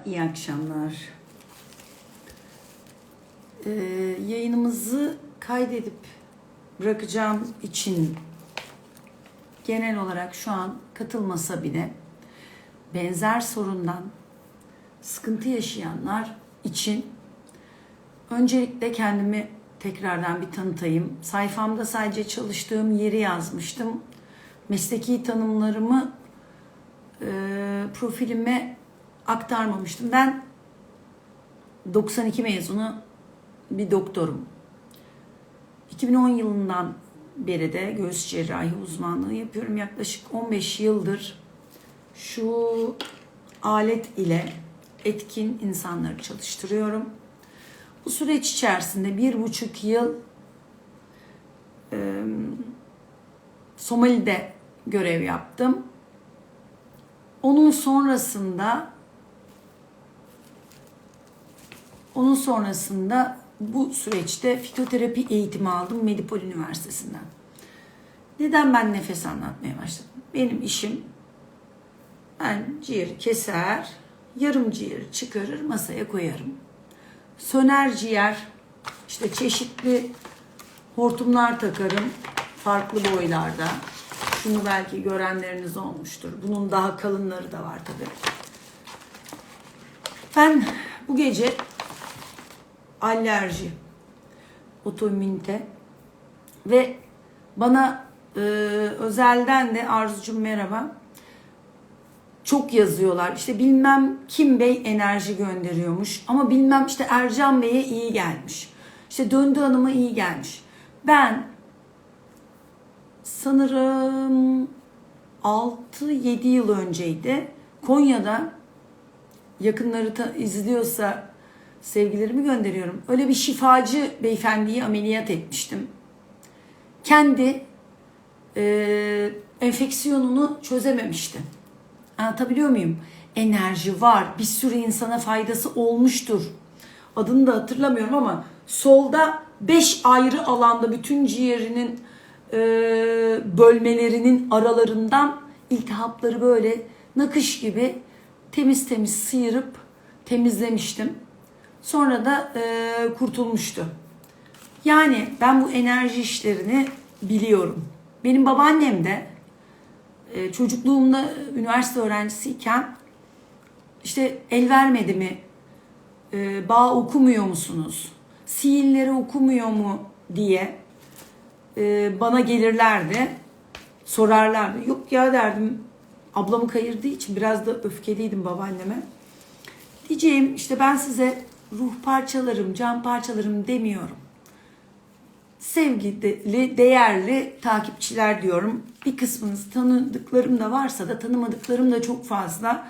İyi akşamlar. Yayınımızı kaydedip bırakacağım için genel olarak şu an katılmasa bile benzer sorundan sıkıntı yaşayanlar için öncelikle kendimi tekrardan bir tanıtayım. Sayfamda sadece çalıştığım yeri yazmıştım. Mesleki tanımlarımı profilime aktarmamıştım. Ben 92 mezunu bir doktorum. 2010 yılından beri de göğüs cerrahi uzmanlığı yapıyorum. Yaklaşık 15 yıldır şu alet ile etkin insanları çalıştırıyorum. Bu süreç içerisinde 1,5 yıl Somali'de görev yaptım. Onun sonrasında bu süreçte fitoterapi eğitimi aldım Medipol Üniversitesi'nden. Neden ben nefes anlatmaya başladım? Benim işim, ben ciğeri keser, yarım ciğeri çıkarır, masaya koyarım. Söner ciğer, işte çeşitli hortumlar takarım, farklı boylarda. Şunu belki görenleriniz olmuştur. Bunun daha kalınları da var tabii. Ben bu gece alerji, otoimmünite ve bana özelden de Arzucuğum merhaba, çok yazıyorlar. İşte bilmem kim bey enerji gönderiyormuş ama bilmem işte Ercan Bey'e iyi gelmiş. İşte Döndü Hanım'a iyi gelmiş. Ben sanırım 6-7 yıl önceydi. Konya'da, yakınları izliyorsa sevgilerimi gönderiyorum. Öyle bir şifacı beyefendiyi ameliyat etmiştim. Kendi enfeksiyonunu çözememişti. Anlatabiliyor muyum? Enerji var. Bir sürü insana faydası olmuştur. Adını da hatırlamıyorum ama solda 5 ayrı alanda bütün ciğerinin bölmelerinin aralarından iltihapları böyle nakış gibi temiz temiz sıyırıp temizlemiştim. Sonra da kurtulmuştu. Yani ben bu enerji işlerini biliyorum. Benim babaannem de çocukluğumda üniversite öğrencisiyken işte el vermedi mi, bağ okumuyor musunuz, sihirleri okumuyor mu diye bana gelirlerdi, sorarlardı. Yok ya derdim, ablamı kayırdığı için biraz da öfkeliydim babaanneme. Diyeceğim işte ben size ruh parçalarım, can parçalarım demiyorum. Sevgili, değerli takipçiler diyorum. Bir kısmınız tanıdıklarım da varsa da tanımadıklarım da çok fazla.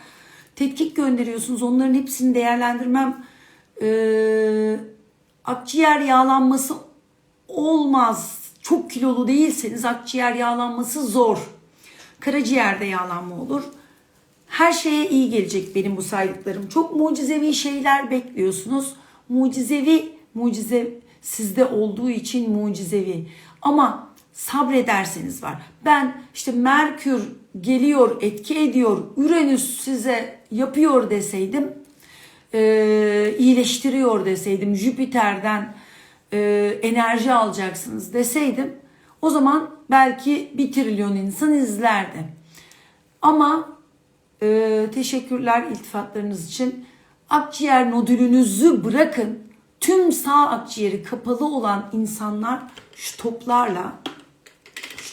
Tetkik gönderiyorsunuz. Onların hepsini değerlendirmem. Akciğer yağlanması olmaz. Çok kilolu değilseniz akciğer yağlanması zor. Karaciğerde yağlanma olur. Her şeye iyi gelecek benim bu saydıklarım. Çok mucizevi şeyler bekliyorsunuz. Mucize sizde olduğu için mucizevi. Ama sabrederseniz var. Ben işte Merkür geliyor, etki ediyor, Uranüs size yapıyor deseydim, iyileştiriyor deseydim, Jüpiter'den enerji alacaksınız deseydim, o zaman belki 1 trilyon insan izlerdi. Ama teşekkürler iltifatlarınız için. Akciğer nodülünüzü bırakın. Tüm sağ akciğeri kapalı olan insanlar şu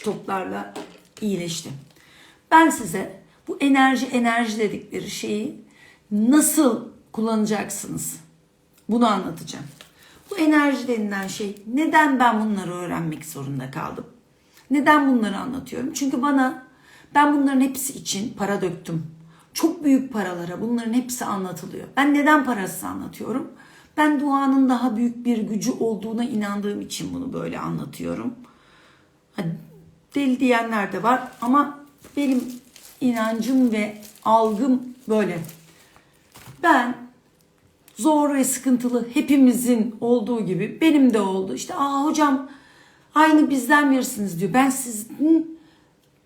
toplarla iyileşti. Ben size bu enerji dedikleri şeyi nasıl kullanacaksınız bunu anlatacağım. Bu enerji denilen şey, neden ben bunları öğrenmek zorunda kaldım? Neden bunları anlatıyorum? Çünkü ben bunların hepsi için para döktüm. Çok büyük paralara bunların hepsi anlatılıyor. Ben neden parasız anlatıyorum? Ben duanın daha büyük bir gücü olduğuna inandığım için bunu böyle anlatıyorum. Deli diyenler de var ama benim inancım ve algım böyle. Ben zor ve sıkıntılı, hepimizin olduğu gibi benim de oldu. İşte hocam aynı bizden birisiniz diyor. Ben sizin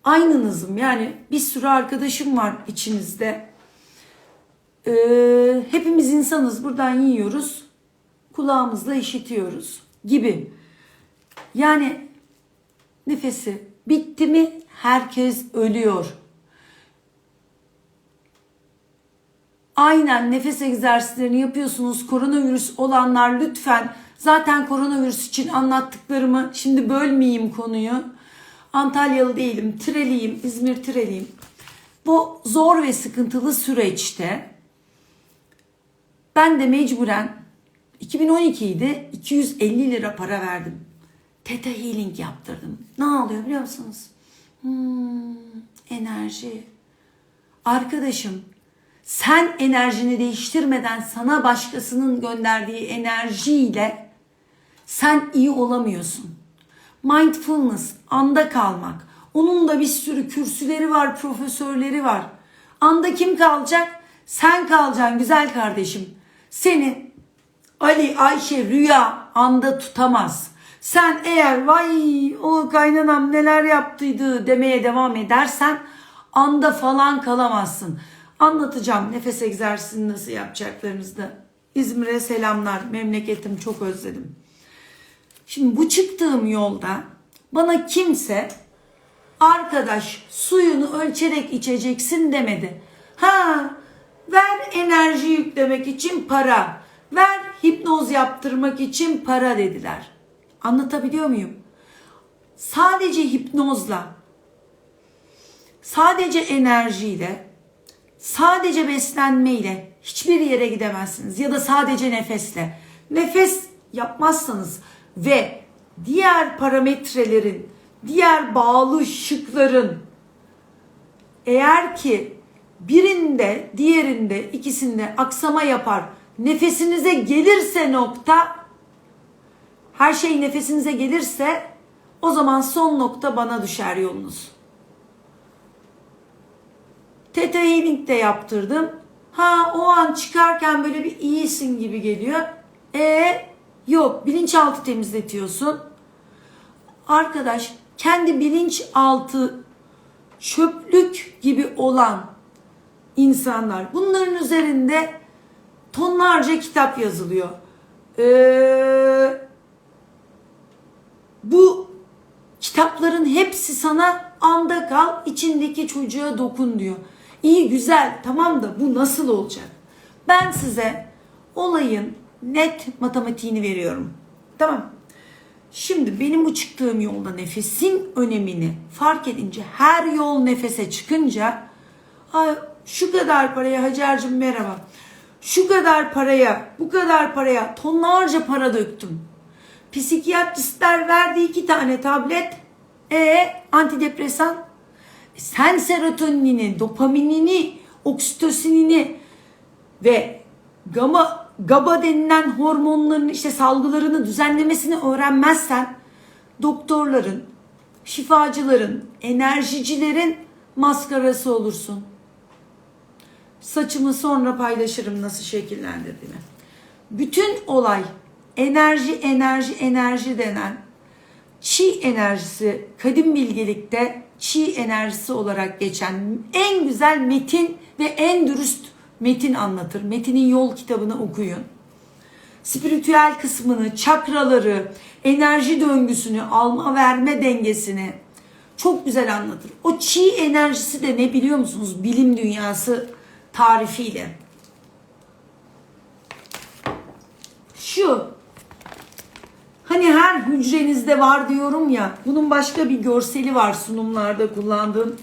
aynınızım. Yani bir sürü arkadaşım var içinizde. Biz insanız, buradan yiyoruz, kulağımızla işitiyoruz gibi. Yani nefesi bitti mi herkes ölüyor. Aynen nefes egzersizlerini yapıyorsunuz. Koronavirüs olanlar lütfen, zaten koronavirüs için anlattıklarımı şimdi bölmeyeyim konuyu. Antalyalı değilim, Tireliyim, İzmir Tireliyim. Bu zor ve sıkıntılı süreçte ben de mecburen 2012'de 250 lira para verdim. Theta Healing yaptırdım. Ne oluyor biliyor musunuz? Enerji. Arkadaşım, sen enerjini değiştirmeden sana başkasının gönderdiği enerjiyle sen iyi olamıyorsun. Mindfulness, anda kalmak. Onun da bir sürü kürsüleri var, profesörleri var. Anda kim kalacak? Sen kalacaksın güzel kardeşim. Seni Ali, Ayşe, Rüya anda tutamaz. Sen eğer vay o kaynanam neler yaptıydı demeye devam edersen anda falan kalamazsın. Anlatacağım nefes egzersizini nasıl yapacaklarınızı da. İzmir'e selamlar. Memleketim, çok özledim. Şimdi bu çıktığım yolda bana kimse arkadaş suyunu ölçerek içeceksin demedi. Ver enerji yüklemek için para. Ver hipnoz yaptırmak için para dediler. Anlatabiliyor muyum? Sadece hipnozla, sadece enerjiyle, sadece beslenmeyle hiçbir yere gidemezsiniz. Ya da sadece nefesle. Nefes yapmazsanız ve diğer parametrelerin, diğer bağlı şıkların eğer ki birinde, diğerinde, ikisinde aksama yapar, nefesinize gelirse nokta, her şey nefesinize gelirse o zaman son nokta bana düşer yolunuz. Theta Healing de yaptırdım. O an çıkarken böyle bir iyisin gibi geliyor. Yok, bilinçaltı temizletiyorsun. Arkadaş, kendi bilinçaltı çöplük gibi olan insanlar, bunların üzerinde tonlarca kitap yazılıyor. Bu kitapların hepsi sana anda kal, içindeki çocuğa dokun diyor. İyi güzel, tamam da bu nasıl olacak? Ben size olayın net matematiğini veriyorum. Tamam. Şimdi benim bu çıktığım yolda nefesin önemini fark edince, her yol nefese çıkınca, şu kadar paraya Hacer'cim merhaba, şu kadar paraya, bu kadar paraya tonlarca para döktüm. Psikiyatristler verdi 2 tane tablet, antidepresan. Sen serotonini, dopaminini, oksitosinini ve GABA denilen hormonların işte salgılarını, düzenlemesini öğrenmezsen doktorların, şifacıların, enerjicilerin maskarası olursun. Saçımı sonra paylaşırım nasıl şekillendirdiğimi. Bütün olay enerji denen Çi enerjisi, kadim bilgelikte Çi enerjisi olarak geçen en güzel metin ve en dürüst metin anlatır. Metin'in Yol kitabını okuyun. Spiritüel kısmını, çakraları, enerji döngüsünü, alma verme dengesini çok güzel anlatır. O Çi enerjisi de ne biliyor musunuz? Bilim dünyası tarifiyle. Şu, hani her hücrenizde var diyorum ya, bunun başka bir görseli var sunumlarda kullandığım.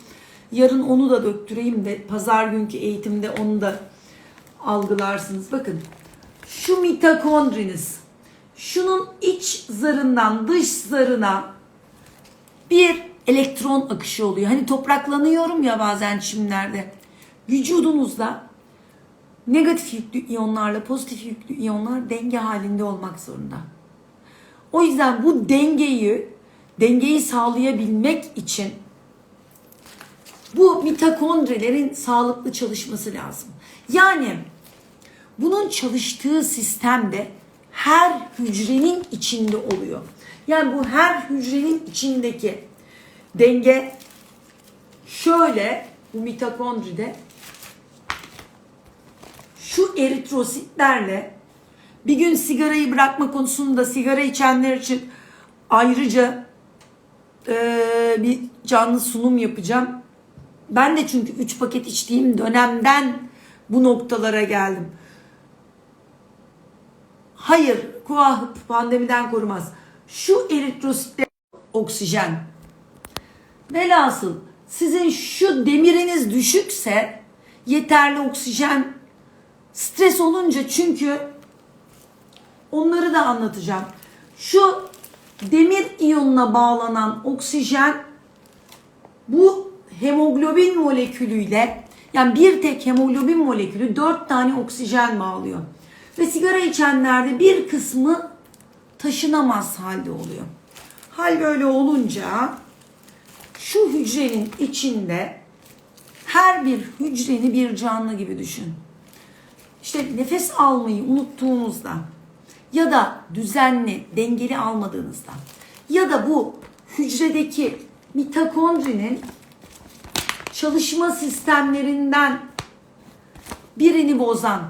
Yarın onu da döktüreyim de pazar günkü eğitimde onu da algılarsınız. Bakın, şu mitokondriniz, şunun iç zarından dış zarına bir elektron akışı oluyor. Hani topraklanıyorum ya bazen çimlerde. Vücudunuzda negatif yüklü iyonlarla pozitif yüklü iyonlar denge halinde olmak zorunda. O yüzden bu dengeyi sağlayabilmek için bu mitokondrilerin sağlıklı çalışması lazım. Yani bunun çalıştığı sistemde her hücrenin içinde oluyor. Yani bu her hücrenin içindeki denge şöyle, bu mitokondride şu eritrositlerle bir gün sigarayı bırakma konusunda sigara içenler için ayrıca bir canlı sunum yapacağım. Ben de çünkü 3 paket içtiğim dönemden bu noktalara geldim. Hayır, kuahıp pandemiden korumaz. Şu eritrositler oksijen. Velhasıl sizin şu demiriniz düşükse yeterli oksijen, stres olunca, çünkü onları da anlatacağım. Şu demir iyonuna bağlanan oksijen bu hemoglobin molekülüyle, yani bir tek hemoglobin molekülü 4 tane oksijen bağlıyor. Ve sigara içenlerde bir kısmı taşınamaz halde oluyor. Hal böyle olunca şu hücrenin içinde her bir hücreni bir canlı gibi düşün. İşte nefes almayı unuttuğunuzda ya da düzenli, dengeli almadığınızda ya da bu hücredeki mitokondrinin çalışma sistemlerinden birini bozan,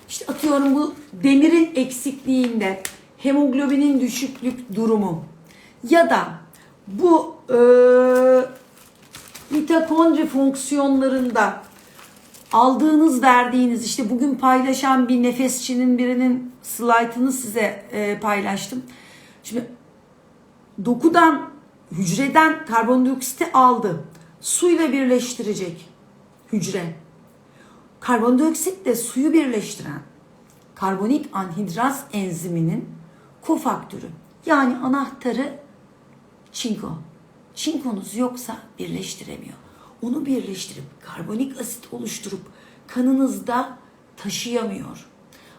işte atıyorum bu demirin eksikliğinde hemoglobinin düşüklük durumu ya da bu mitokondri fonksiyonlarında aldığınız, verdiğiniz, işte bugün paylaşan bir nefesçinin birinin slaytını size paylaştım. Şimdi dokudan, hücreden karbondioksiti aldı. Suyla birleştirecek hücre. Karbondioksitle suyu birleştiren karbonik anhidraz enziminin kofaktörü. Yani anahtarı çinko. Çinkonuz yoksa birleştiremiyor. Onu birleştirip karbonik asit oluşturup kanınızda taşıyamıyor.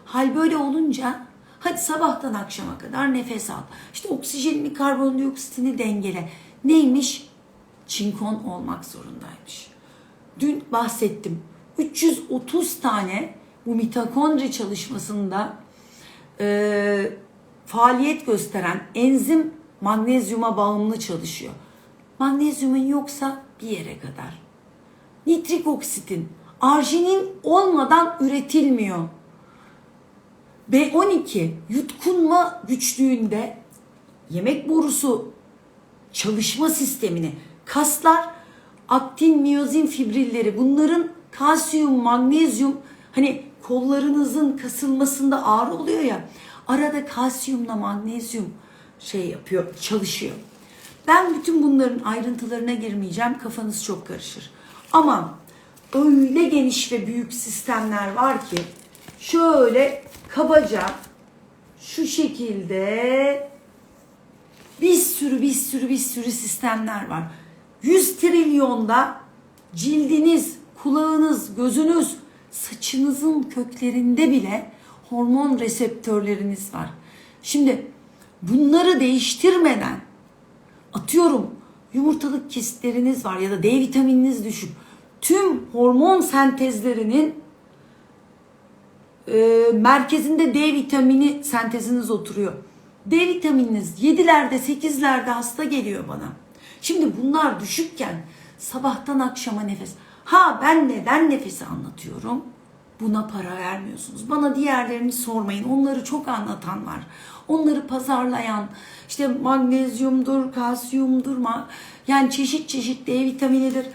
Hal böyle olunca hadi sabahtan akşama kadar nefes al. İşte oksijenini, karbondioksitini dengele. Neymiş? Çinkon olmak zorundaymış. Dün bahsettim. 330 tane bu mitokondri çalışmasında faaliyet gösteren enzim magnezyuma bağımlı çalışıyor. Magnezyumun yoksa bir yere kadar. Nitrik oksitin, arginin olmadan üretilmiyor. B12 yutkunma güçlüğünde yemek borusu çalışma sistemini, kaslar, aktin, miyozin fibrilleri, bunların kalsiyum, magnezyum, hani kollarınızın kasılmasında ağrı oluyor ya, arada kalsiyumla magnezyum yapıyor, çalışıyor. Ben bütün bunların ayrıntılarına girmeyeceğim, kafanız çok karışır. Ama öyle geniş ve büyük sistemler var ki şöyle kabaca şu şekilde bir sürü sistemler var. 100 trilyonda cildiniz, kulağınız, gözünüz, saçınızın köklerinde bile hormon reseptörleriniz var. Şimdi bunları değiştirmeden, atıyorum yumurtalık kesitleriniz var ya da D vitamininiz düşük. Tüm hormon sentezlerinin merkezinde D vitamini senteziniz oturuyor. D vitamininiz 7'lerde 8'lerde hasta geliyor bana. Şimdi bunlar düşükken sabahtan akşama nefes. Ben neden nefesi anlatıyorum? Buna para vermiyorsunuz. Bana diğerlerini sormayın. Onları çok anlatan var. Onları pazarlayan, işte magnezyumdur, kalsiyumdur, yani çeşit çeşit D vitaminidir,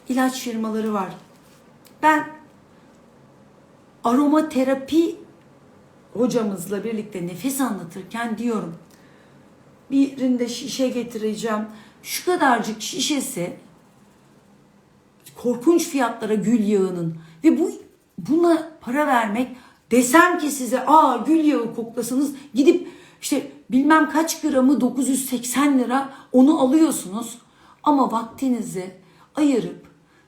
ilaç firmaları var. Ben aromaterapi hocamızla birlikte nefes anlatırken diyorum, birinde şişe getireceğim. Şu kadarcık şişesi korkunç fiyatlara gül yağının ve buna para vermek, desem ki size gül yağı koklasanız gidip işte bilmem kaç gramı 980 lira onu alıyorsunuz ama vaktinizi ayırıp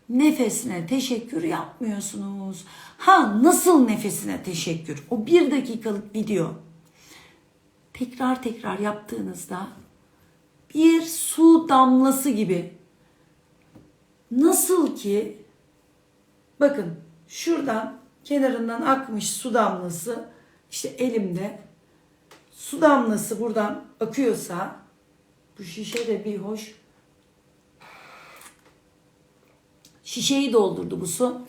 nefesine teşekkür yapmıyorsunuz. Nasıl nefesine teşekkür? O 1 dakikalık video tekrar yaptığınızda bir su damlası gibi, nasıl ki bakın şuradan kenarından akmış su damlası, işte elimde su damlası buradan akıyorsa, bu şişe de bir hoş, şişeyi doldurdu bu su.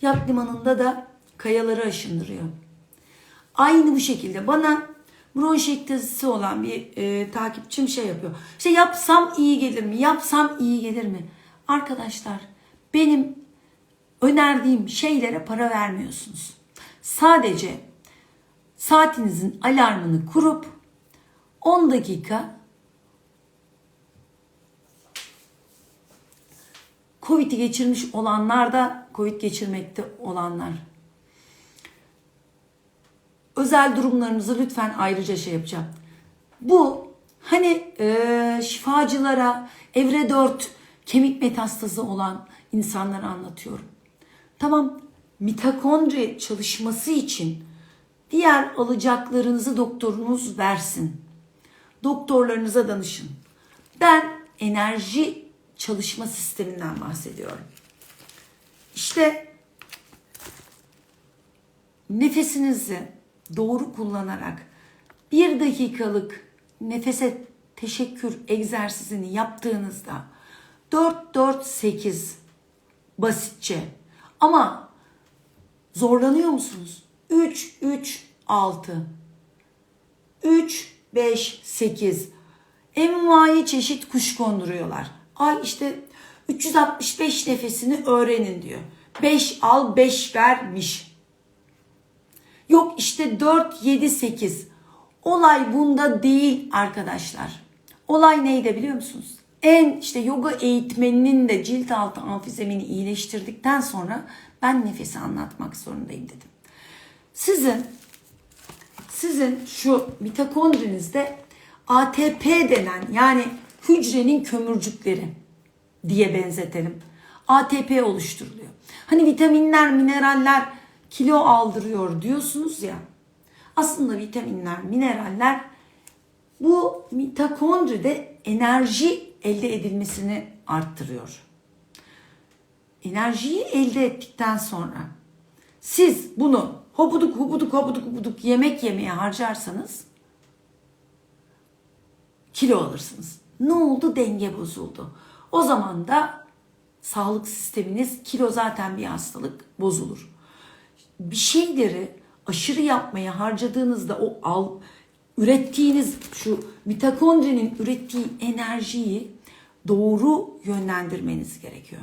Yak limanında da kayaları aşındırıyor. Aynı bu şekilde bana bronşektazisi olan bir takipçim şey yapıyor. İşte yapsam iyi gelir mi? Yapsam iyi gelir mi? Arkadaşlar, benim önerdiğim şeylere para vermiyorsunuz. Sadece saatinizin alarmını kurup 10 dakika Covid'i geçirmiş olanlar da Covid geçirmekte olanlar. Özel durumlarınızı lütfen ayrıca şey yapacağım. Bu hani şifacılara evre 4 kemik metastazı olan insanlara anlatıyorum. Tamam, mitokondri çalışması için diğer alacaklarınızı doktorunuz versin. Doktorlarınıza danışın. Ben enerji çalışma sisteminden bahsediyorum. İşte nefesinizi doğru kullanarak 1 dakikalık nefese teşekkür egzersizini yaptığınızda 4-4-8 basitçe, ama zorlanıyor musunuz? 3-3-6 3-5-8 envai çeşit kuş konduruyorlar. Ay işte 365 nefesini öğrenin diyor. 5 al 5 vermiş. Yok işte 4, 7, 8. Olay bunda değil arkadaşlar. Olay neydi biliyor musunuz? İşte yoga eğitmeninin de cilt altı amfizemini iyileştirdikten sonra ben nefesi anlatmak zorundayım dedim. Sizin şu mitokondrinizde ATP denen, yani hücrenin kömürcükleri diye benzetelim, ATP oluşturuluyor. Hani vitaminler, mineraller kilo aldırıyor diyorsunuz ya. Aslında vitaminler, mineraller bu mitokondride enerji elde edilmesini arttırıyor. Enerjiyi elde ettikten sonra siz bunu hobuduk yemek yemeye harcarsanız kilo alırsınız. Ne oldu? Denge bozuldu. O zaman da sağlık sisteminiz, kilo zaten bir hastalık, bozulur. Bir şeyleri aşırı yapmaya harcadığınızda ürettiğiniz şu mitokondrinin ürettiği enerjiyi doğru yönlendirmeniz gerekiyor.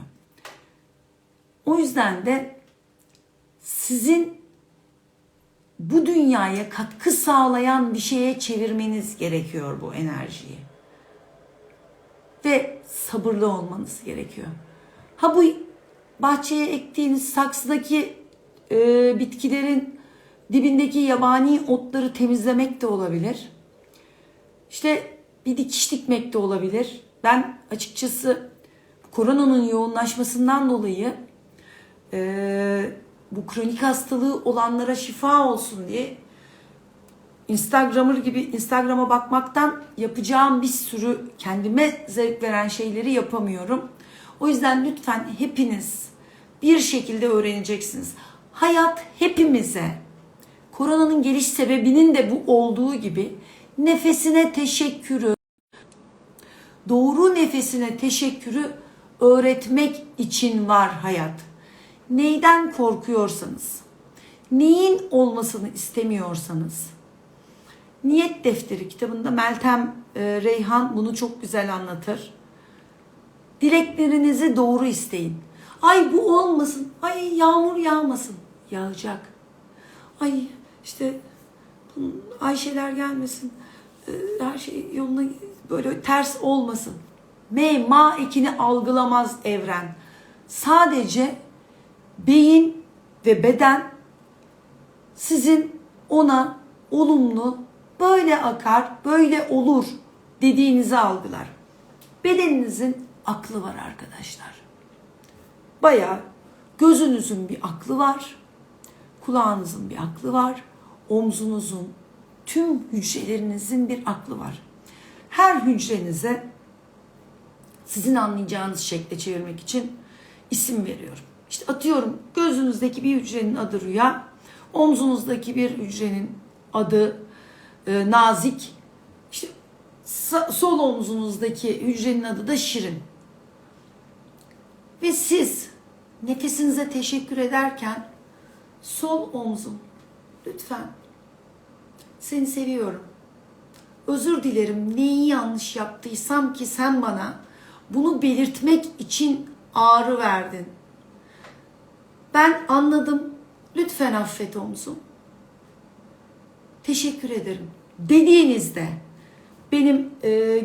O yüzden de sizin bu dünyaya katkı sağlayan bir şeye çevirmeniz gerekiyor bu enerjiyi. Ve sabırlı olmanız gerekiyor. Ha, bu bahçeye ektiğiniz saksıdaki bitkilerin dibindeki yabani otları temizlemek de olabilir. İşte bir dikiş dikmek de olabilir. Ben açıkçası koronanın yoğunlaşmasından dolayı bu kronik hastalığı olanlara şifa olsun diye Instagram'a bakmaktan yapacağım bir sürü kendime zevk veren şeyleri yapamıyorum. O yüzden lütfen hepiniz bir şekilde öğreneceksiniz. Hayat hepimize, koronanın geliş sebebinin de bu olduğu gibi, nefesine teşekkürü, doğru nefesine teşekkürü öğretmek için var hayat. Neyden korkuyorsanız, neyin olmasını istemiyorsanız, Niyet Defteri kitabında Meltem Reyhan bunu çok güzel anlatır. Dileklerinizi doğru isteyin. Ay bu olmasın, ay yağmur yağmasın. Yağacak. Ay işte Ayşeler gelmesin, her şey yoluna, böyle ters olmasın. Ma ekini algılamaz evren. Sadece beyin ve beden sizin ona olumlu, böyle akar, böyle olur dediğinizi algılar. Bedeninizin aklı var arkadaşlar. Bayağı gözünüzün bir aklı var, kulağınızın bir aklı var, omzunuzun, tüm hücrelerinizin bir aklı var. Her hücrenize sizin anlayacağınız şekle çevirmek için isim veriyorum. İşte atıyorum, gözünüzdeki bir hücrenin adı Rüya, omzunuzdaki bir hücrenin adı Nazik, işte sol omzunuzdaki hücrenin adı da Şirin. Ve siz nefesinize teşekkür ederken sol omzum. Lütfen. Seni seviyorum. Özür dilerim neyi yanlış yaptıysam ki sen bana bunu belirtmek için ağrı verdin. Ben anladım. Lütfen affet omzum. Teşekkür ederim. Dediğinizde benim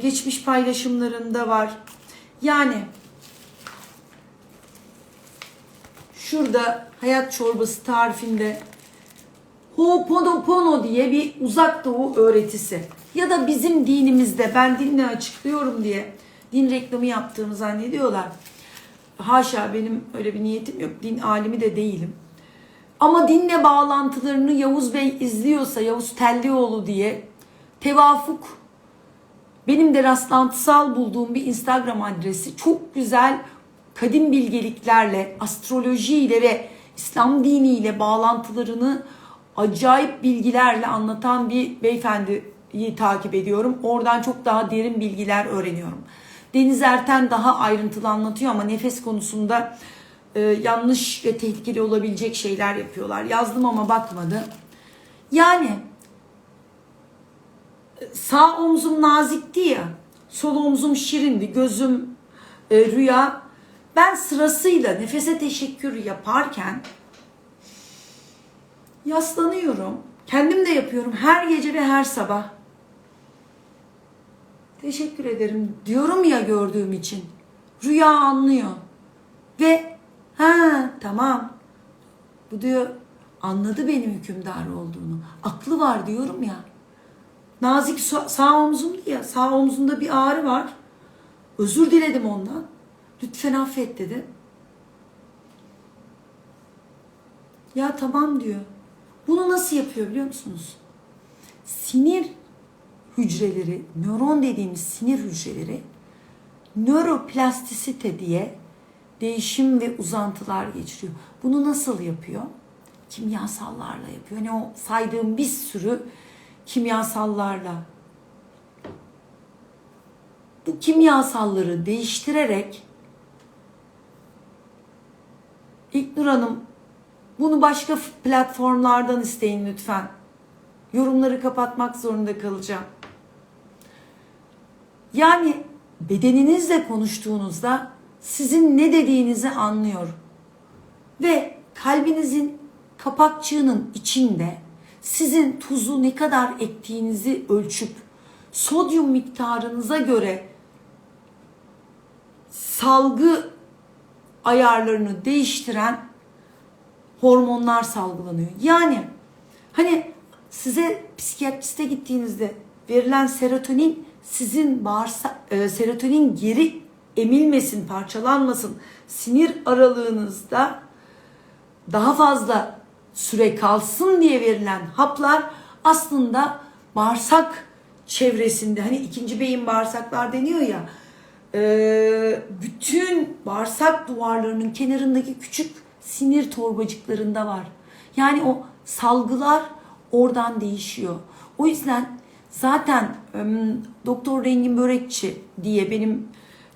geçmiş paylaşımlarımda var. Yani şurada hayat çorbası tarifinde Ho'oponopono diye bir uzak doğu öğretisi ya da bizim dinimizde ben dinle açıklıyorum diye din reklamı yaptığımı zannediyorlar. Haşa benim öyle bir niyetim yok. Din alimi de değilim. Ama dinle bağlantılarını Yavuz Bey izliyorsa Yavuz Tellioğlu diye tevafuk benim de rastlantısal bulduğum bir Instagram adresi çok güzel kadim bilgeliklerle, astrolojiyle ve İslam diniyle bağlantılarını acayip bilgilerle anlatan bir beyefendiyi takip ediyorum. Oradan çok daha derin bilgiler öğreniyorum. Deniz Erten daha ayrıntılı anlatıyor ama nefes konusunda yanlış ve tehlikeli olabilecek şeyler yapıyorlar. Yazdım ama bakmadı. Yani sağ omzum nazikti ya, sol omzum şirindi, gözüm rüya. Ben sırasıyla nefese teşekkür yaparken yaslanıyorum. Kendim de yapıyorum her gece ve her sabah. Teşekkür ederim diyorum ya gördüğüm için. Rüya anlıyor. Ve tamam. Bu diyor anladı benim hükümdar olduğunu. Aklı var diyorum ya. Nazik sağ omzumdu ya. Sağ omzunda bir ağrı var. Özür diledim ondan. Lütfen affet dedi. Ya tamam diyor. Bunu nasıl yapıyor biliyor musunuz? Sinir hücreleri, nöron dediğimiz sinir hücreleri nöroplastisite diye değişim ve uzantılar geçiriyor. Bunu nasıl yapıyor? Kimyasallarla yapıyor. Hani o saydığım bir sürü kimyasallarla. Bu kimyasalları değiştirerek İlknur Hanım bunu başka platformlardan isteyin lütfen. Yorumları kapatmak zorunda kalacağım. Yani bedeninizle konuştuğunuzda sizin ne dediğinizi anlıyor. Ve kalbinizin kapakçığının içinde sizin tuzu ne kadar ektiğinizi ölçüp sodyum miktarınıza göre salgı ayarlarını değiştiren hormonlar salgılanıyor. Yani hani size psikiyatriste gittiğinizde verilen serotonin sizin serotonin geri emilmesin, parçalanmasın, sinir aralığınızda daha fazla süre kalsın diye verilen haplar aslında bağırsak çevresinde, hani ikinci beyin bağırsaklar deniyor ya, bütün bağırsak duvarlarının kenarındaki küçük sinir torbacıklarında var. Yani o salgılar oradan değişiyor. O yüzden zaten Doktor Rengin Börekçi diye benim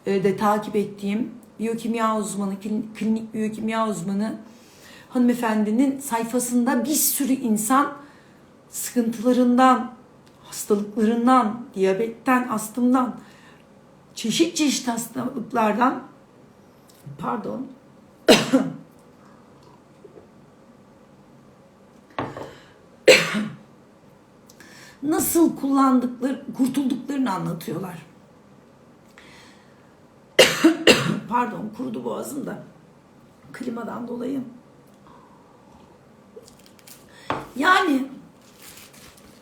de takip ettiğim biyokimya uzmanı, klinik biyokimya uzmanı hanımefendinin sayfasında bir sürü insan sıkıntılarından, hastalıklarından, diyabetten, astımdan, çeşit çeşit hastalıklardan nasıl kurtulduklarını anlatıyorlar. Pardon, kurudu boğazım da klimadan dolayı.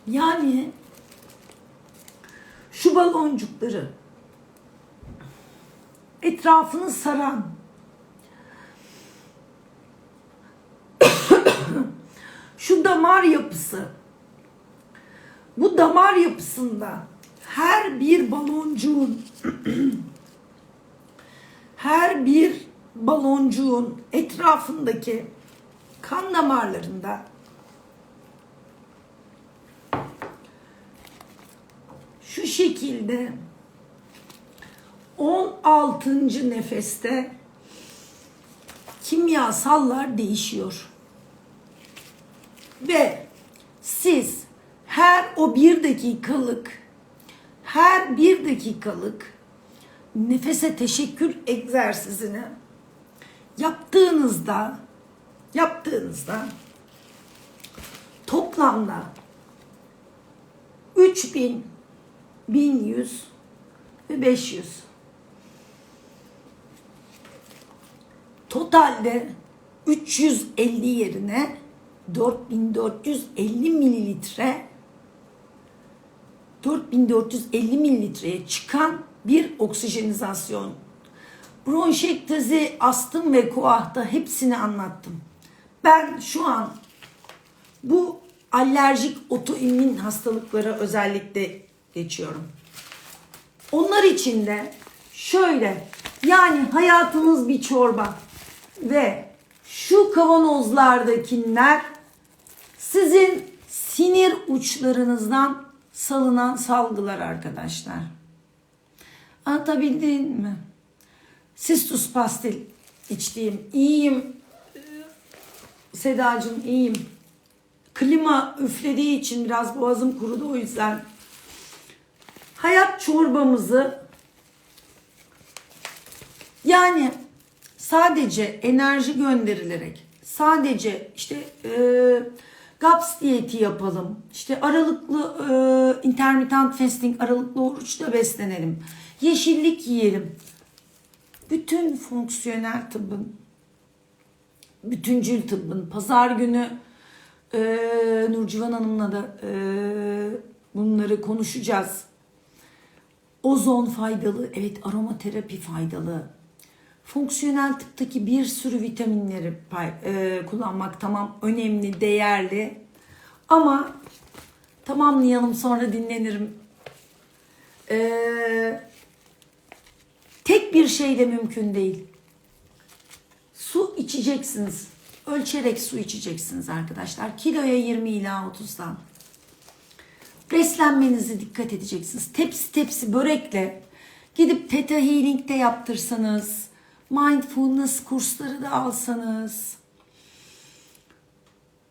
Yani şu baloncukları etrafını saran şu damar yapısı, bu damar yapısında her bir baloncuğun etrafındaki kan damarlarında şu şekilde 16. nefeste kimyasallar değişiyor. Ve siz her bir dakikalık nefese teşekkür egzersizini yaptığınızda toplamda 3000, 1100 ve 500 totalde 350 yerine 4450 mililitreye çıkan bir oksijenizasyon. Bronşektazi, astım ve koahta hepsini anlattım. Ben şu an bu alerjik otoimmün hastalıklara özellikle geçiyorum. Onlar için de şöyle, yani hayatınız bir çorba ve şu kavanozlardakiler sizin sinir uçlarınızdan salınan salgılar arkadaşlar. Anlatabildim mi? Sistus pastil içtiğim, iyiyim Sedacığım, iyiyim. Klima üflediği için biraz boğazım kurudu, o yüzden. Hayat çorbamızı, yani sadece enerji gönderilerek, sadece işte GAPS diyeti yapalım, işte aralıklı intermittent fasting, aralıklı oruçla beslenelim, yeşillik yiyelim. Bütün fonksiyonel tıbbın, bütüncül tıbbın, pazar günü Nurcivan Hanım'la da bunları konuşacağız. Ozon faydalı, evet, aromaterapi faydalı. Fonksiyonel tıptaki bir sürü vitaminleri kullanmak tamam önemli, değerli. Ama tamamlayalım, sonra dinlenirim. Tek bir şey de mümkün değil. Su içeceksiniz. Ölçerek su içeceksiniz arkadaşlar. Kiloya 20 ila 30'dan. Beslenmenize dikkat edeceksiniz. Tepsi tepsi börekle gidip Theta Healing'de yaptırsanız, mindfulness kursları da alsanız,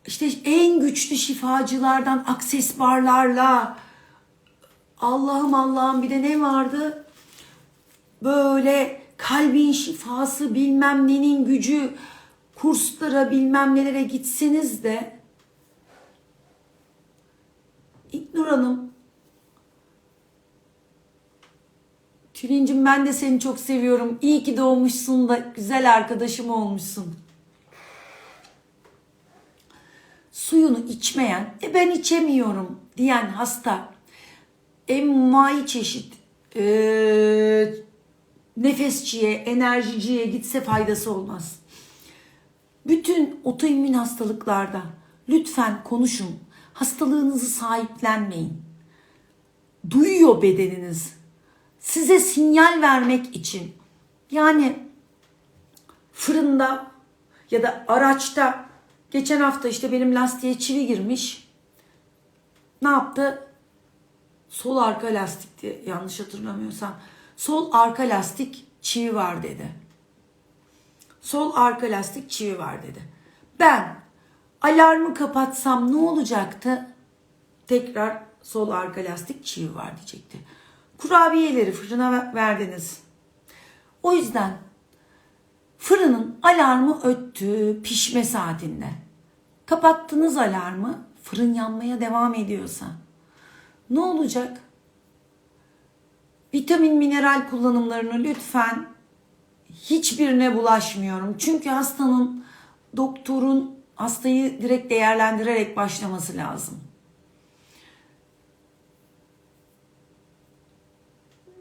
işte en güçlü şifacılardan akses barlarla, Allah'ım bir de ne vardı? Böyle kalbin şifası, bilmem nenin gücü, kurslara bilmem nelere gitseniz de, İknur Hanım, Tülincim, ben de seni çok seviyorum. İyi ki doğmuşsun da güzel arkadaşım olmuşsun. Suyunu içmeyen, ben içemiyorum diyen hasta envai çeşit nefesçiye, enerjiciye gitse faydası olmaz. Bütün otoimmün hastalıklarda lütfen konuşun. Hastalığınızı sahiplenmeyin. Duyuyor bedeniniz. Size sinyal vermek için. Yani fırında ya da araçta, geçen hafta işte benim lastiğe çivi girmiş. Ne yaptı? Sol arka lastikti, yanlış hatırlamıyorsam. Sol arka lastik çivi var dedi. Sol arka lastik çivi var dedi. Ben alarmı kapatsam ne olacaktı? Tekrar sol arka lastik çivi var diyecekti. Kurabiyeleri fırına verdiniz. O yüzden fırının alarmı öttü pişme saatinde. Kapattınız alarmı, fırın yanmaya devam ediyorsa ne olacak? Vitamin, mineral kullanımlarını lütfen, hiçbirine bulaşmıyorum. Çünkü doktorun hastayı direkt değerlendirerek başlaması lazım.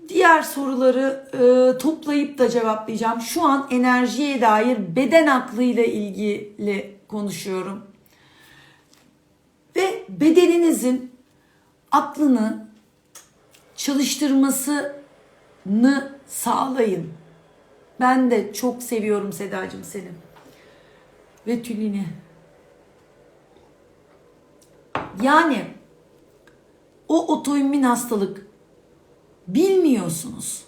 Diğer soruları toplayıp da cevaplayacağım. Şu an enerjiye dair beden aklıyla ilgili konuşuyorum. Ve bedeninizin aklını çalıştırmasını sağlayın. Ben de çok seviyorum Sedacığım seni. Ve Tülin'i. Yani o otoimmün hastalık bilmiyorsunuz.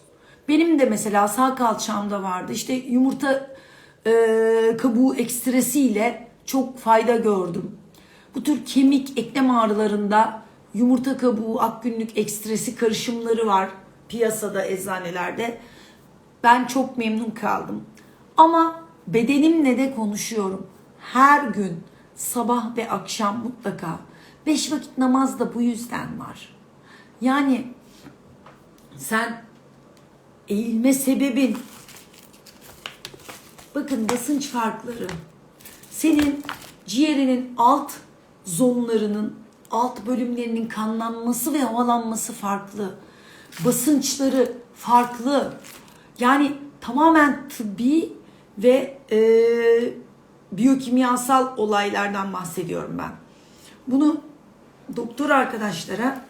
Benim de mesela sağ kalçamda vardı. İşte yumurta kabuğu ekstresiyle çok fayda gördüm. Bu tür kemik, eklem ağrılarında yumurta kabuğu, akgünlük ekstresi karışımları var piyasada, eczanelerde. Ben çok memnun kaldım. Ama bedenimle de konuşuyorum. Her gün sabah ve akşam mutlaka. 5 vakit namaz da bu yüzden var. Yani sen eğilme sebebin, bakın basınç farkları, senin ciğerinin alt zonlarının, alt bölümlerinin kanlanması ve havalanması farklı. Basınçları farklı. Yani tamamen tıbbi ve biyokimyasal olaylardan bahsediyorum ben. Bunu doktor arkadaşlara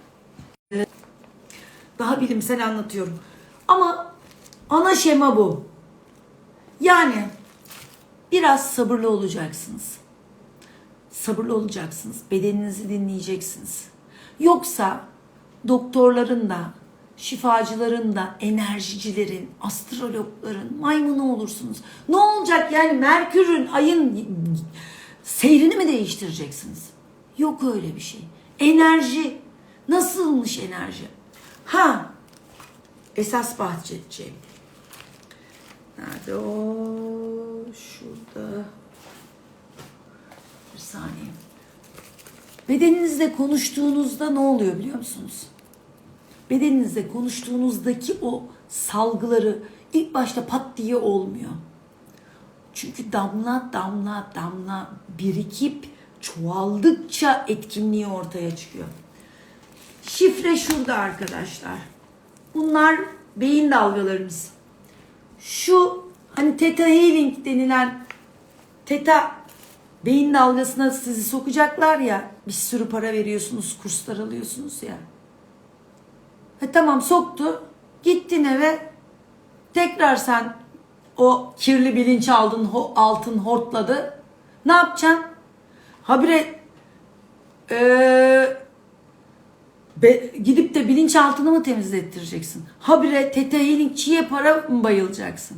daha bilimsel anlatıyorum. Ama ana şema bu. Yani biraz sabırlı olacaksınız. Sabırlı olacaksınız. Bedeninizi dinleyeceksiniz. Yoksa doktorların da, şifacıların da, enerjicilerin, astrologların maymunu olursunuz. Ne olacak yani, Merkür'ün, ayın seyrini mi değiştireceksiniz? Yok öyle bir şey. Enerji. Nasılmış enerji? Esas bahsedeceğim. Nerede o? Şurada. Bir saniye. Bedeninizle konuştuğunuzda ne oluyor biliyor musunuz? Bedeninizle konuştuğunuzdaki o salgıları ilk başta pat diye olmuyor. Çünkü damla damla damla birikip çoğaldıkça etkinliği ortaya çıkıyor. Şifre şurada arkadaşlar. Bunlar beyin dalgalarımız. Şu hani Theta Healing denilen Theta beyin dalgasına sizi sokacaklar ya, bir sürü para veriyorsunuz, kurslar alıyorsunuz ya. Tamam, soktu. Gittin eve. Tekrar sen o kirli bilinç aldın, altın hortladı. Ne yapacaksın? Habire gidip de bilinçaltını mı temizlettireceksin? Habire Theta Healing'çiye para mı bayılacaksın?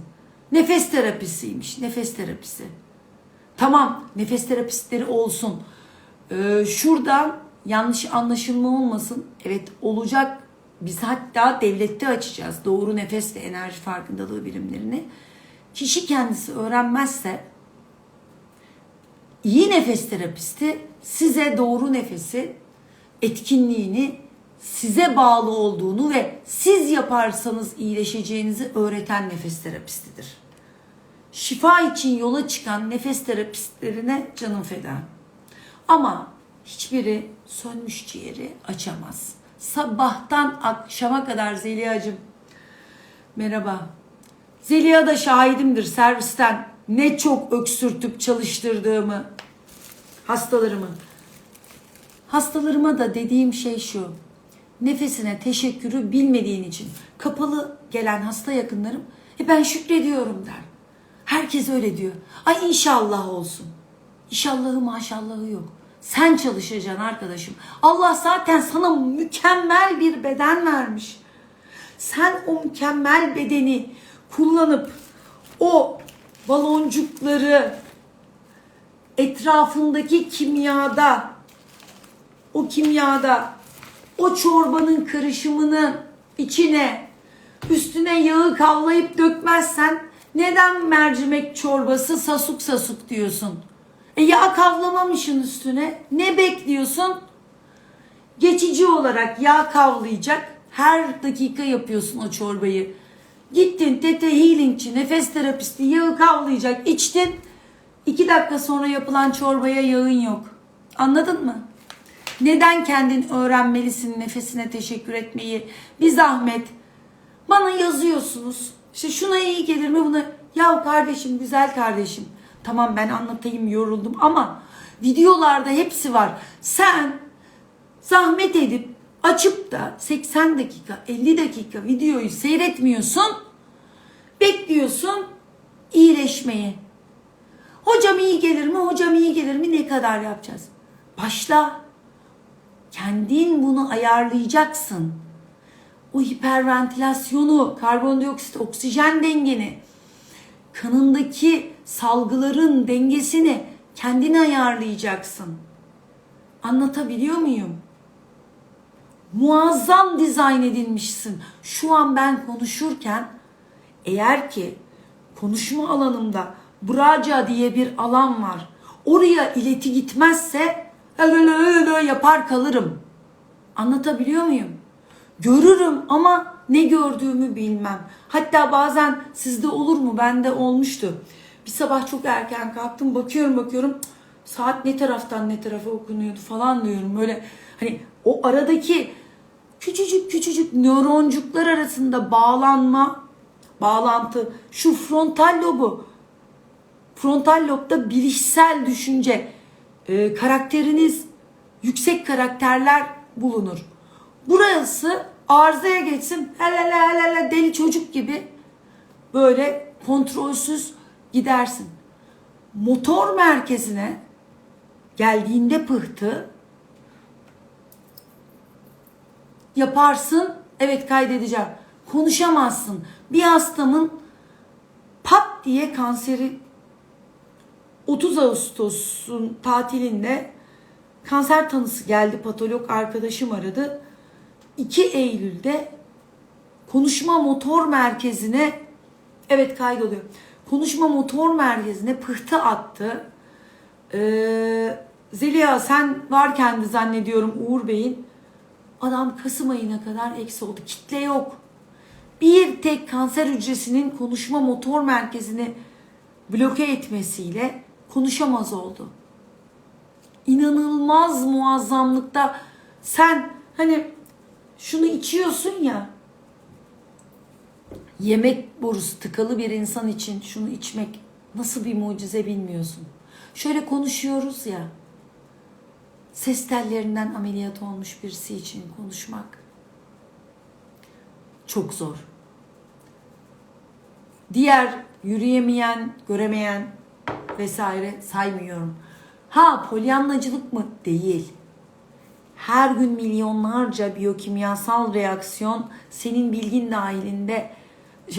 Nefes terapisiymiş. Nefes terapisi. Tamam, nefes terapistleri olsun. Şuradan yanlış anlaşılma olmasın. Evet, olacak. Biz hatta devlette açacağız doğru nefes ve enerji farkındalığı birimlerini. Kişi kendisi öğrenmezse iyi nefes terapisti size doğru nefesi, etkinliğini, size bağlı olduğunu ve siz yaparsanız iyileşeceğinizi öğreten nefes terapistidir. Şifa için yola çıkan nefes terapistlerine canım feda. Ama hiçbiri sönmüş ciğeri açamaz. Sabahtan akşama kadar Zeliha'cığım, merhaba. Zeliha da şahidimdir servisten ne çok öksürtüp çalıştırdığımı, hastalarımı. Hastalarıma da dediğim şey şu: nefesine teşekkürü bilmediğin için. Kapalı gelen hasta yakınlarım ben şükrediyorum der. Herkes öyle diyor. Ay inşallah olsun. İnşallahı maşallahı yok. Sen çalışacaksın arkadaşım. Allah zaten sana mükemmel bir beden vermiş. Sen o mükemmel bedeni kullanıp o baloncukları etrafındaki kimyada, o çorbanın karışımının içine, üstüne yağı kavlayıp dökmezsen neden mercimek çorbası sasuk sasuk diyorsun? Yağ kavlamamışsın üstüne. Ne bekliyorsun? Geçici olarak yağ kavlayacak. Her dakika yapıyorsun o çorbayı. Gittin Theta Healing'çi, nefes terapisti, yağı kavlayacak. İçtin. 2 dakika sonra yapılan çorbaya yağın yok. Anladın mı? Neden kendin öğrenmelisin nefesine teşekkür etmeyi? Bir zahmet. Bana yazıyorsunuz. İşte şuna iyi gelir mi buna? Ya kardeşim, güzel kardeşim. Tamam, ben anlatayım, yoruldum ama videolarda hepsi var. Sen zahmet edip açıp da 80 dakika 50 dakika videoyu seyretmiyorsun. Bekliyorsun iyileşmeyi. Hocam iyi gelir mi? Hocam iyi gelir mi? Ne kadar yapacağız? Başla. Kendin bunu ayarlayacaksın. O hiperventilasyonu, karbondioksit, oksijen dengeni, kanındaki salgıların dengesini kendin ayarlayacaksın. Anlatabiliyor muyum? Muazzam dizayn edilmişsin. Şu an ben konuşurken eğer ki konuşma alanımda braca diye bir alan var. Oraya ileti gitmezse yapar kalırım. Anlatabiliyor muyum? Görürüm ama ne gördüğümü bilmem. Hatta bazen sizde olur mu? Bende olmuştu. Bir sabah çok erken kalktım, bakıyorum. Saat ne taraftan ne tarafa okunuyordu falan diyorum. Böyle hani o aradaki küçücük nöroncuklar arasında bağlantı, şu frontal lobu. Frontal lobda bilişsel düşünce, karakteriniz, yüksek karakterler bulunur. Burası arızaya geçsin, hele deli çocuk gibi böyle kontrolsüz gidersin. Motor merkezine geldiğinde pıhtı yaparsın, evet kaydedeceğim. Konuşamazsın. Bir hastamın pat diye kanseri 30 Ağustos'un tatilinde kanser tanısı geldi. Patolog arkadaşım aradı. 2 Eylül'de konuşma motor merkezine, evet kaydoluyor. Konuşma motor merkezine pıhtı attı. Zeliha sen varken de zannediyorum Uğur Bey'in, adam Kasım ayına kadar eksi oldu. Kitle yok. Bir tek kanser hücresinin konuşma motor merkezini bloke etmesiyle konuşamaz oldu. İnanılmaz muazzamlıkta. Sen hani şunu içiyorsun ya, yemek borusu tıkalı bir insan için şunu içmek nasıl bir mucize bilmiyorsun. Şöyle konuşuyoruz ya, ses tellerinden ameliyat olmuş birisi için konuşmak çok zor. Diğer yürüyemeyen, göremeyen vesaire saymıyorum. Polyanlacılık mı? Değil. Her gün milyonlarca biyokimyasal reaksiyon senin bilgin dahilinde,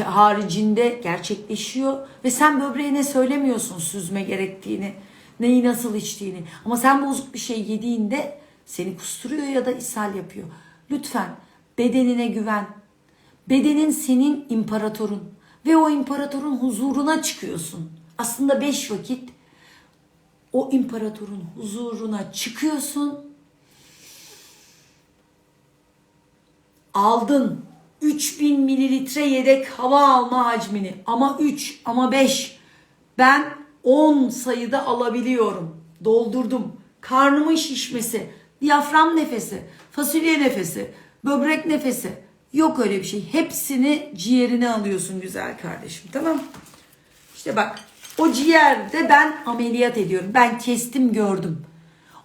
haricinde gerçekleşiyor ve sen böbreğine söylemiyorsun süzme gerektiğini, neyi nasıl içtiğini. Ama sen bozuk bir şey yediğinde seni kusturuyor ya da ishal yapıyor. Lütfen bedenine güven. Bedenin senin imparatorun ve o imparatorun huzuruna çıkıyorsun. Aslında 5 vakit o imparatorun huzuruna çıkıyorsun. Aldın 3000 mililitre yedek hava alma hacmini, ama 3 ama 5, ben 10 sayıda alabiliyorum. Doldurdum. Karnımın şişmesi, diyafram nefesi, fasulye nefesi, böbrek nefesi, yok öyle bir şey. Hepsini ciğerine alıyorsun güzel kardeşim, tamam. İşte bak, o ciğerde ben ameliyat ediyorum. Ben kestim, gördüm.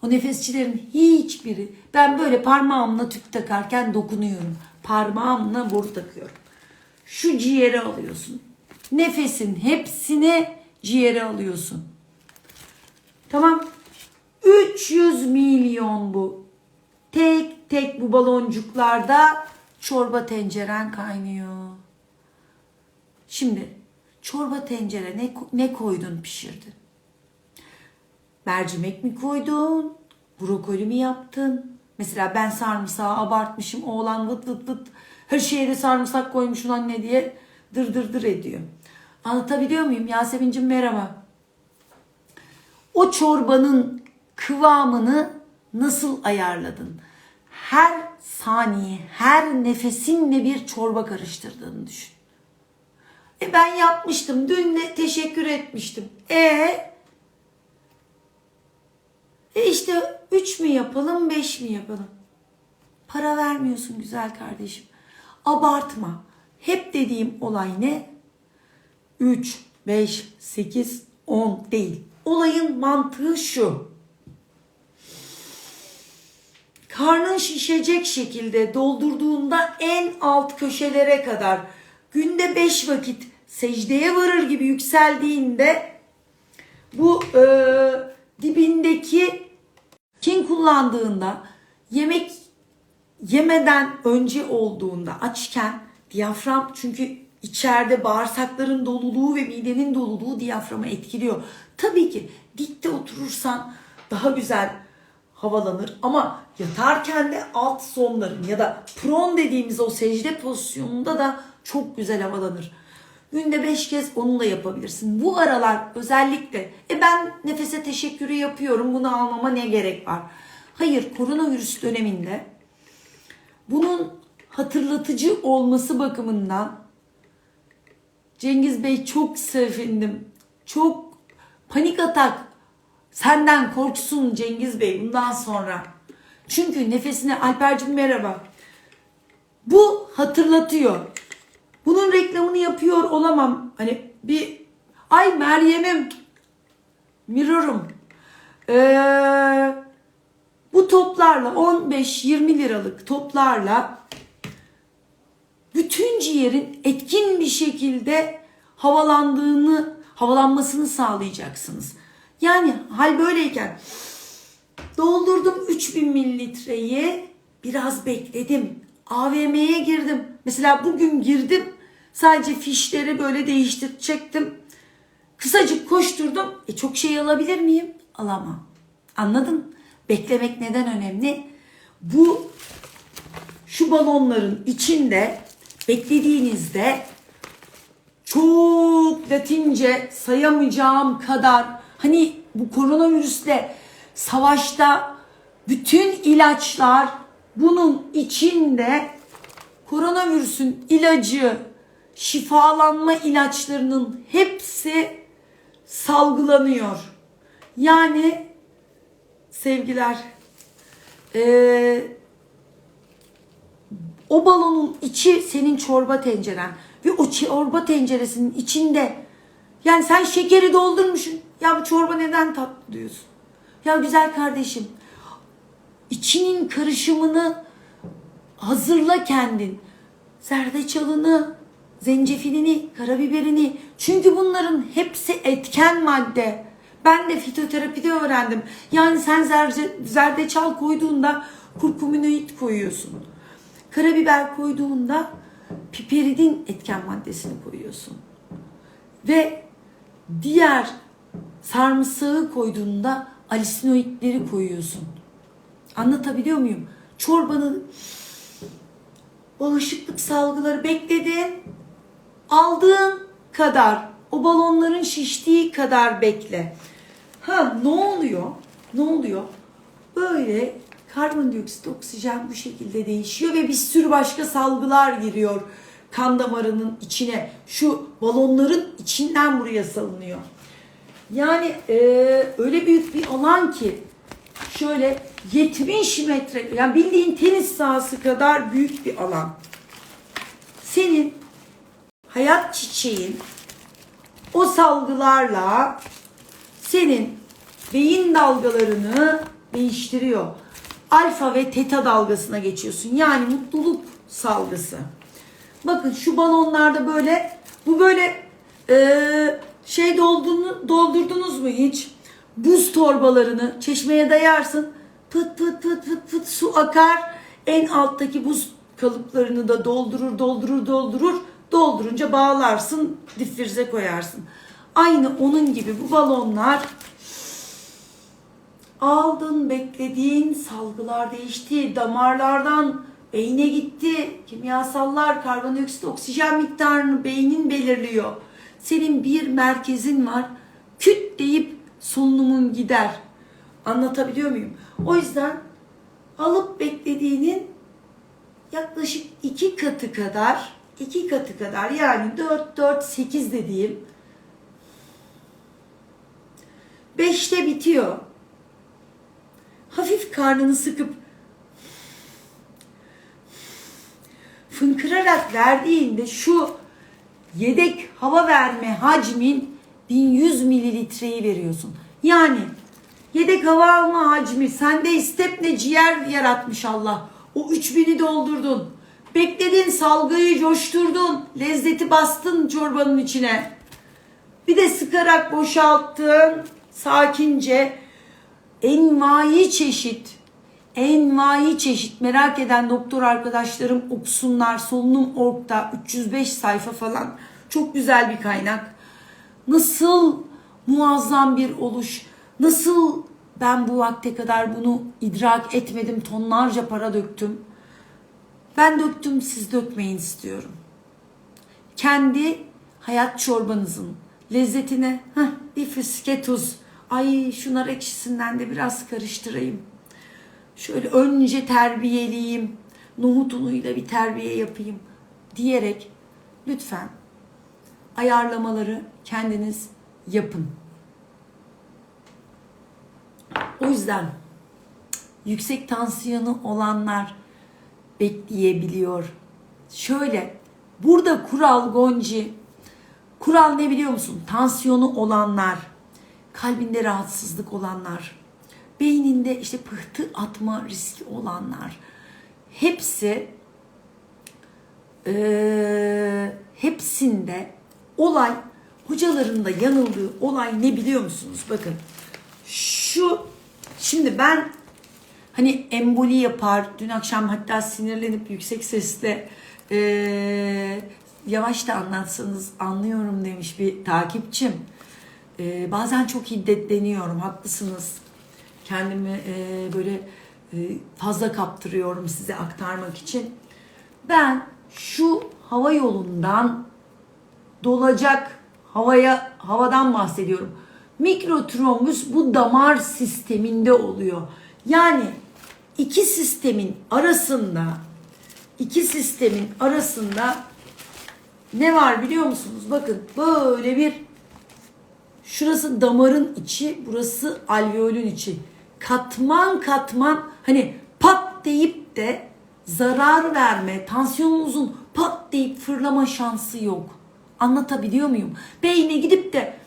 O nefesçilerin hiçbiri, ben böyle parmağımla tüp takarken dokunuyorum. Parmağımla boru takıyorum. Şu ciğeri alıyorsun. Nefesin hepsini ciğere alıyorsun. Tamam. 300 milyon bu. Tek tek bu baloncuklarda çorba tenceren kaynıyor. Şimdi çorba tencere ne koydun, pişirdin? Mercimek mi koydun? Brokoli mi yaptın? Mesela ben sarımsağı abartmışım. Oğlan vıt vıt vıt her şeye de sarımsak koymuşsun anne diye dır ediyor. Anlatabiliyor muyum? Yasemin'cim merhaba. O çorbanın kıvamını nasıl ayarladın? Her saniye, her nefesinle bir çorba karıştırdığını düşün. Ben yapmıştım. Dün de teşekkür etmiştim. İşte 3 mü yapalım, 5 mi yapalım? Para vermiyorsun güzel kardeşim. Abartma. Hep dediğim olay ne? 3, 5, 8, 10 değil. Olayın mantığı şu. Karnın şişecek şekilde doldurduğunda en alt köşelere kadar günde 5 vakit secdeye varır gibi yükseldiğinde bu dibindeki kullandığında, yemek yemeden önce olduğunda, açken diyafram, çünkü içeride bağırsakların doluluğu ve midenin doluluğu diyaframı etkiliyor. Tabii ki dikte oturursan daha güzel havalanır. Ama yatarken de alt sonların ya da pron dediğimiz o secde pozisyonunda da çok güzel havalanır. Günde 5 kez onunla yapabilirsin. Bu aralar özellikle ben nefese teşekkürü yapıyorum, bunu almama ne gerek var? Hayır, koronavirüs döneminde bunun hatırlatıcı olması bakımından Cengiz Bey çok sevindim. Çok panik atak senden korksun Cengiz Bey bundan sonra. Çünkü nefesine Alper'cim merhaba. Bu hatırlatıyor. Bunun reklamını yapıyor olamam. Hani bir ay Meryem'im mirrorum. Bu toplarla 15-20 liralık toplarla bütün ciğerin etkin bir şekilde havalanmasını sağlayacaksınız. Yani hal böyleyken doldurdum 3000 mililitreyi, biraz bekledim. AVM'ye girdim. Mesela bugün girdim. Sadece fişleri böyle çektim. Kısacık koşturdum. Çok şey alabilir miyim? Alamam. Anladın? Beklemek neden önemli? Şu balonların içinde beklediğinizde çok Latince sayamayacağım kadar, hani bu koronavirüsle savaşta bütün ilaçlar bunun içinde, koronavirüsün ilacı, şifalanma ilaçlarının hepsi salgılanıyor. Yani sevgiler, o balonun içi senin çorba tenceren ve o çorba tenceresinin içinde, yani sen şekeri doldurmuşsun. Ya bu çorba neden tatlı diyorsun? Ya güzel kardeşim, içinin karışımını hazırla kendin. Zerdeçalını, zencefilini, karabiberini. Çünkü bunların hepsi etken madde. Ben de fitoterapide öğrendim. Yani sen zerdeçal koyduğunda kurkuminoid koyuyorsun. Karabiber koyduğunda piperidin etken maddesini koyuyorsun. Ve diğer sarımsağı koyduğunda alisinoidleri koyuyorsun. Anlatabiliyor muyum? Çorbanın bağışıklık salgıları bekledin. Aldığın kadar, o balonların şiştiği kadar bekle. Ne oluyor? Ne oluyor? Böyle karbondioksit, oksijen bu şekilde değişiyor ve bir sürü başka salgılar giriyor kan damarının içine. Şu balonların içinden buraya salınıyor. Yani öyle büyük bir alan ki, şöyle 70 metre, yani bildiğin tenis sahası kadar büyük bir alan. Senin hayat çiçeğin o salgılarla senin beyin dalgalarını değiştiriyor. Alfa ve teta dalgasına geçiyorsun. Yani mutluluk salgısı. Bakın şu balonlarda böyle, bu böyle doldurdunuz mu hiç? Buz torbalarını çeşmeye dayarsın. Pıt pıt pıt pıt pıt su akar. En alttaki buz kalıplarını da doldurur. Doldurunca bağlarsın, difrize koyarsın. Aynı onun gibi bu balonlar, aldın, beklediğin salgılar değişti. Damarlardan beyne gitti. Kimyasallar, karbondioksit, oksijen miktarını beynin belirliyor. Senin bir merkezin var. Küt deyip solunumun gider. Anlatabiliyor muyum? O yüzden alıp beklediğinin yaklaşık 2 katı kadar, yani 4-8 dediğim 5'te bitiyor. Hafif karnını sıkıp fınkırarak verdiğinde şu yedek hava verme hacmin 1100 mililitreyi veriyorsun. Yani yedek hava alma hacmi sende, istepne ciğer yaratmış Allah. O 3000'i doldurdun. Bekledin, salgıyı coşturdun. Lezzeti bastın çorbanın içine. Bir de sıkarak boşalttın. Sakince envai çeşit merak eden doktor arkadaşlarım okusunlar. Solunum.org'da 305 sayfa falan. Çok güzel bir kaynak. Nasıl muazzam bir oluş, nasıl ben bu vakte kadar bunu idrak etmedim, tonlarca para döktüm. Ben döktüm, siz dökmeyin istiyorum. Kendi hayat çorbanızın lezzetine bir fiske tuz, ay şu nar ekşisinden de biraz karıştırayım. Şöyle önce terbiyeleyeyim, nohut unuyla bir terbiye yapayım diyerek lütfen ayarlamaları kendiniz yapın. O yüzden yüksek tansiyonu olanlar bekleyebiliyor. Şöyle, burada kural Gonci, kural ne biliyor musun? Tansiyonu olanlar, kalbinde rahatsızlık olanlar, beyninde işte pıhtı atma riski olanlar, hepsinde olay, hocaların da yanıldığı olay ne biliyor musunuz? Bakın şimdi ben hani emboli yapar, dün akşam hatta sinirlenip yüksek sesle yavaş da anlatsanız anlıyorum demiş bir takipçim. Bazen çok hiddetleniyorum, haklısınız. Kendimi böyle fazla kaptırıyorum size aktarmak için. Ben şu hava yolundan dolacak havadan bahsediyorum. Mikrotrombüs bu damar sisteminde oluyor. Yani iki sistemin arasında ne var biliyor musunuz? Bakın böyle şurası damarın içi, burası alveolün içi. Katman katman, hani pat deyip de zarar verme, tansiyonunuzun pat deyip fırlama şansı yok. Anlatabiliyor muyum? Beyne gidip de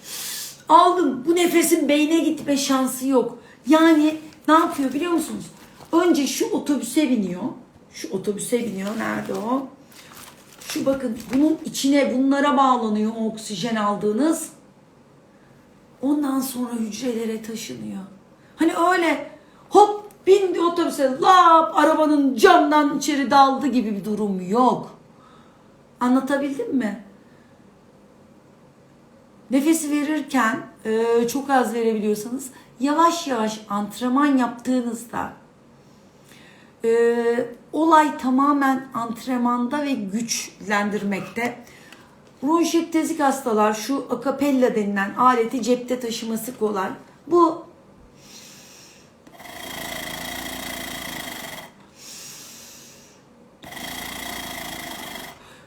aldım bu nefesin beyne gitme şansı yok. Yani ne yapıyor biliyor musunuz? Önce şu otobüse biniyor. Nerede o? Şu bakın, bunun içine bunlara bağlanıyor o oksijen aldığınız. Ondan sonra hücrelere taşınıyor. Hani öyle hop bindi otobüse, lap arabanın camdan içeri daldı gibi bir durum yok. Anlatabildim mi? Nefesi verirken çok az verebiliyorsanız yavaş yavaş antrenman yaptığınızda olay tamamen antrenmanda ve güçlendirmekte. Bronşektezik hastalar şu akapella denilen aleti cepte taşıması kolay. Bu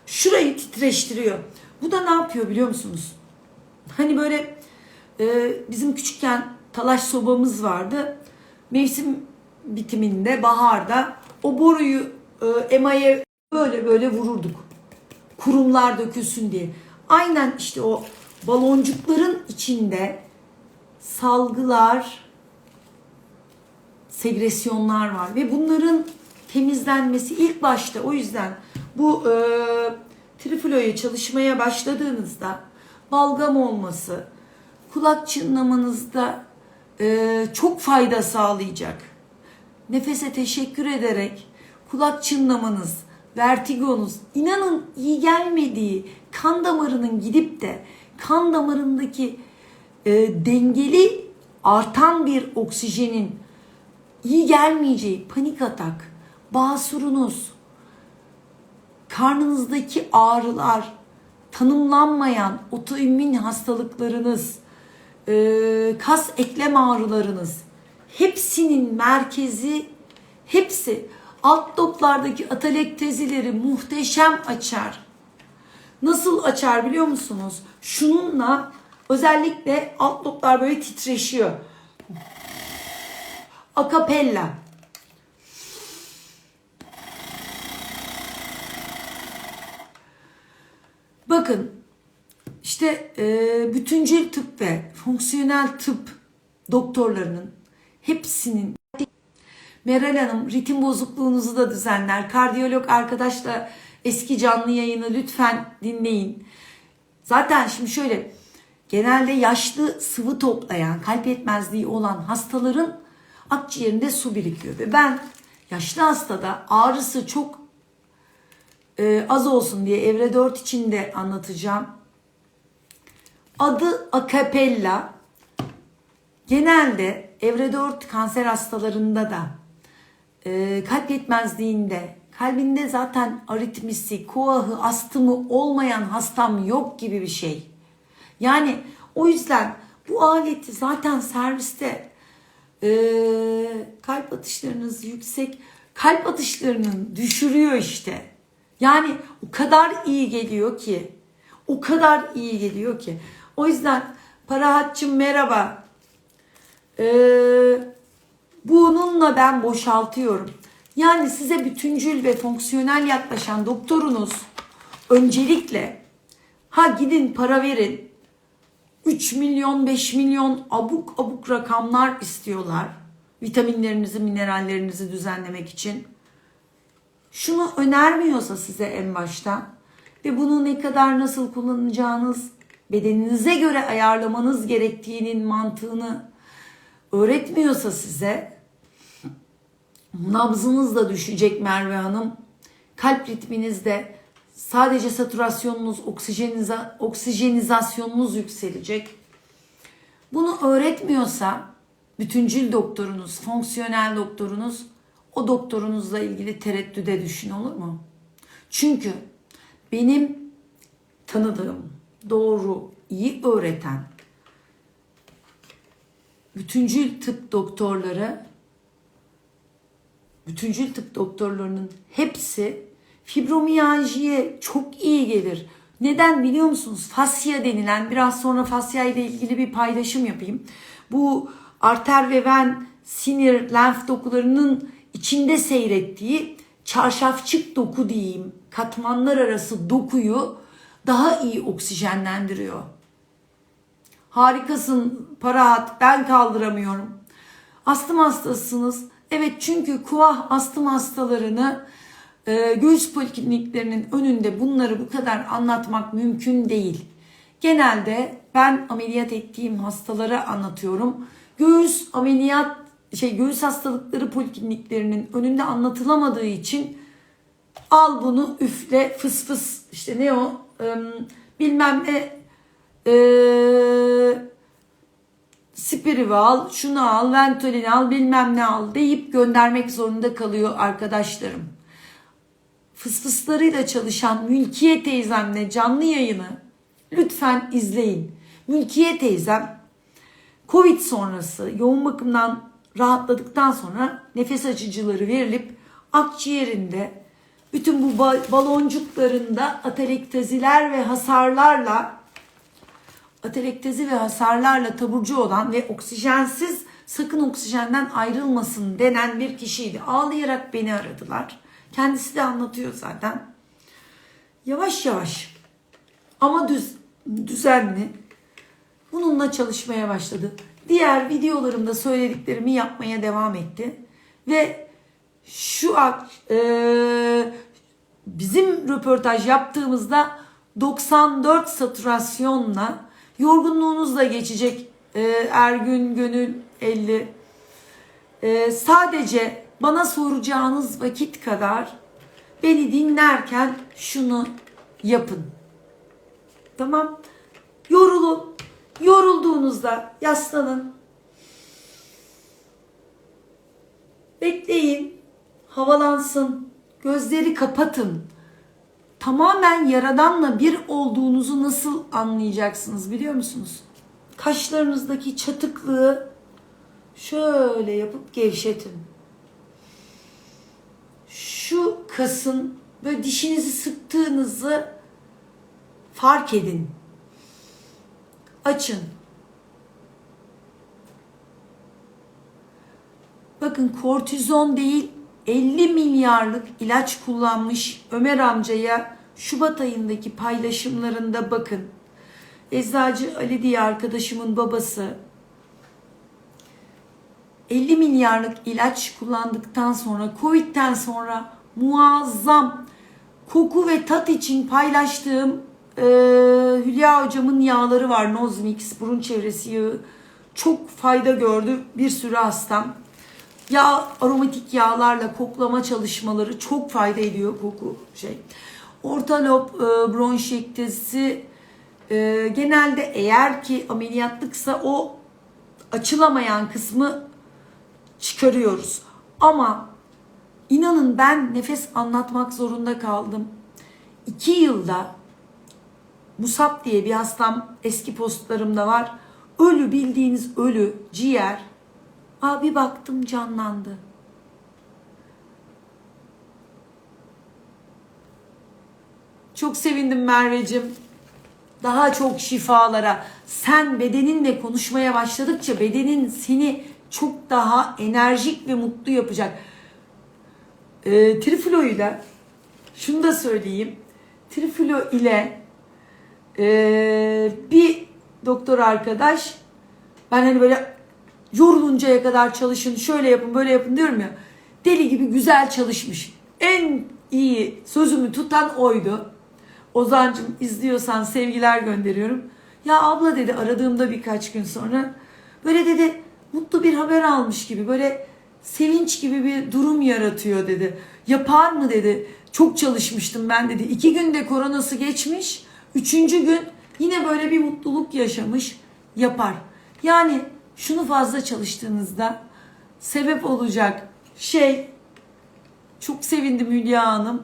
şurayı titreştiriyor. Bu da ne yapıyor biliyor musunuz? Hani böyle bizim küçükken talaş sobamız vardı. Mevsim bitiminde, baharda o boruyu emaye böyle vururduk. Kurumlar dökülsün diye. Aynen işte o baloncukların içinde salgılar, segresyonlar var ve bunların temizlenmesi ilk başta, o yüzden bu trifloya çalışmaya başladığınızda balgam olması kulak çınlamanızda çok fayda sağlayacak. Nefese teşekkür ederek kulak çınlamanız, vertigonuz, inanın iyi gelmediği, kan damarının gidip de kan damarındaki dengeli artan bir oksijenin iyi gelmeyeceği panik atak, basurunuz, karnınızdaki ağrılar, tanımlanmayan otoimmün hastalıklarınız, kas eklem ağrılarınız, hepsinin merkezi, hepsi alt loblardaki atalektezileri muhteşem açar. Nasıl açar biliyor musunuz? Şununla özellikle alt loblar böyle titreşiyor. Akapella. Bakın işte bütüncül tıp ve fonksiyonel tıp doktorlarının hepsinin, Meral Hanım ritim bozukluğunuzu da düzenler. Kardiyolog arkadaşla eski canlı yayını lütfen dinleyin. Zaten şimdi şöyle, genelde yaşlı sıvı toplayan, kalp yetmezliği olan hastaların akciğerinde su birikiyor. Ve ben yaşlı hastada ağrısı çok az olsun diye evre 4 içinde anlatacağım. Adı akapella. Genelde Evre 4 kanser hastalarında da, kalp yetmezliğinde, kalbinde zaten aritmisi, kuahı, astımı olmayan hastam yok gibi bir şey. Yani o yüzden bu aleti zaten serviste kalp atışlarınız yüksek, kalp atışlarının düşürüyor işte. Yani o kadar iyi geliyor ki, o kadar iyi geliyor ki. O yüzden Parahat'cığım merhaba. Bununla ben boşaltıyorum. Yani size bütüncül ve fonksiyonel yaklaşan doktorunuz öncelikle gidin para verin. 3 milyon 5 milyon abuk abuk rakamlar istiyorlar. Vitaminlerinizi, minerallerinizi düzenlemek için. Şunu önermiyorsa size en başta ve bunu ne kadar nasıl kullanacağınız, bedeninize göre ayarlamanız gerektiğinin mantığını öğretmiyorsa size, nabzınız da düşecek Merve Hanım. Kalp ritminiz de, sadece satürasyonunuz, oksijenizasyonunuz yükselecek. Bunu öğretmiyorsa bütüncül doktorunuz, fonksiyonel doktorunuz, o doktorunuzla ilgili tereddüde düşün, olur mu? Çünkü benim tanıdığım, doğru, iyi öğreten bütüncül tıp doktorlarının hepsi fibromiyaljiye çok iyi gelir. Neden biliyor musunuz? Fasya denilen, biraz sonra fasya ile ilgili bir paylaşım yapayım. Bu arter ve ven, sinir, lenf dokularının içinde seyrettiği çarşafçık doku diyeyim, katmanlar arası dokuyu daha iyi oksijenlendiriyor. Harikasın Parahat, ben kaldıramıyorum. Astım hastasısınız. Evet, çünkü kuah astım hastalarını göğüs polikliniklerinin önünde bunları bu kadar anlatmak mümkün değil. Genelde ben ameliyat ettiğim hastalara anlatıyorum. Göğüs hastalıkları polikliniklerinin önünde anlatılamadığı için al bunu üfle fıs fıs, işte ne o bilmem ne Spiriva al, şunu al, Ventolin al, bilmem ne al deyip göndermek zorunda kalıyor arkadaşlarım. Fısfıslarıyla çalışan Mülkiye teyzemle canlı yayını lütfen izleyin. Mülkiye teyzem Covid sonrası yoğun bakımdan rahatladıktan sonra nefes açıcıları verilip akciğerinde bütün bu baloncuklarında atelektezi ve hasarlarla taburcu olan ve oksijensiz, sakın oksijenden ayrılmasın denen bir kişiydi. Ağlayarak beni aradılar. Kendisi de anlatıyor zaten. Yavaş yavaş ama düzenli bununla çalışmaya başladı. Diğer videolarımda söylediklerimi yapmaya devam etti. Ve şu bizim röportaj yaptığımızda 94 satürasyonla, yorgunluğunuz da geçecek Ergün Gönül 50. Sadece bana soracağınız vakit kadar beni dinlerken şunu yapın. Tamam. Yorulun. Yorulduğunuzda yaslanın. Bekleyin. Havalansın. Gözleri kapatın. Tamamen Yaradan'la bir olduğunuzu nasıl anlayacaksınız biliyor musunuz? Kaşlarınızdaki çatıklığı şöyle yapıp gevşetin. Şu kasın böyle dişinizi sıktığınızı fark edin. Açın. Bakın, kortizon değil, 50 milyarlık ilaç kullanmış Ömer amcaya Şubat ayındaki paylaşımlarında bakın. Eczacı Ali diye arkadaşımın babası 50 milyarlık ilaç kullandıktan sonra, Covid'den sonra muazzam koku ve tat için paylaştığım Hülya hocamın yağları var. Nozmix, burun çevresi yağı. Çok fayda gördü bir sürü hastam. Aromatik yağlarla koklama çalışmaları çok fayda ediyor koku Orta lob bronşektezi genelde eğer ki ameliyatlıksa o açılamayan kısmı çıkarıyoruz. Ama inanın ben nefes anlatmak zorunda kaldım. 2 yılda Musab diye bir hastam, eski postlarımda var. Ölü, bildiğiniz ölü ciğer. Bir baktım canlandı. Çok sevindim Merveciğim. Daha çok şifalara. Sen bedeninle konuşmaya başladıkça bedenin seni çok daha enerjik ve mutlu yapacak. Triflo ile şunu da söyleyeyim. Triflo ile bir doktor arkadaş, ben hani böyle yoruluncaya kadar çalışın, şöyle yapın, böyle yapın diyorum ya. Deli gibi güzel çalışmış. En iyi sözümü tutan oydu. Ozan'cığım, izliyorsan sevgiler gönderiyorum. Ya abla dedi, aradığımda birkaç gün sonra böyle dedi mutlu bir haber almış gibi, böyle sevinç gibi bir durum yaratıyor dedi. Yapar mı dedi. Çok çalışmıştım ben dedi. 2 günde koronası geçmiş. 3. gün yine böyle bir mutluluk yaşamış. Yapar. Yani şunu fazla çalıştığınızda sebep olacak şey, çok sevindim Hülya Hanım.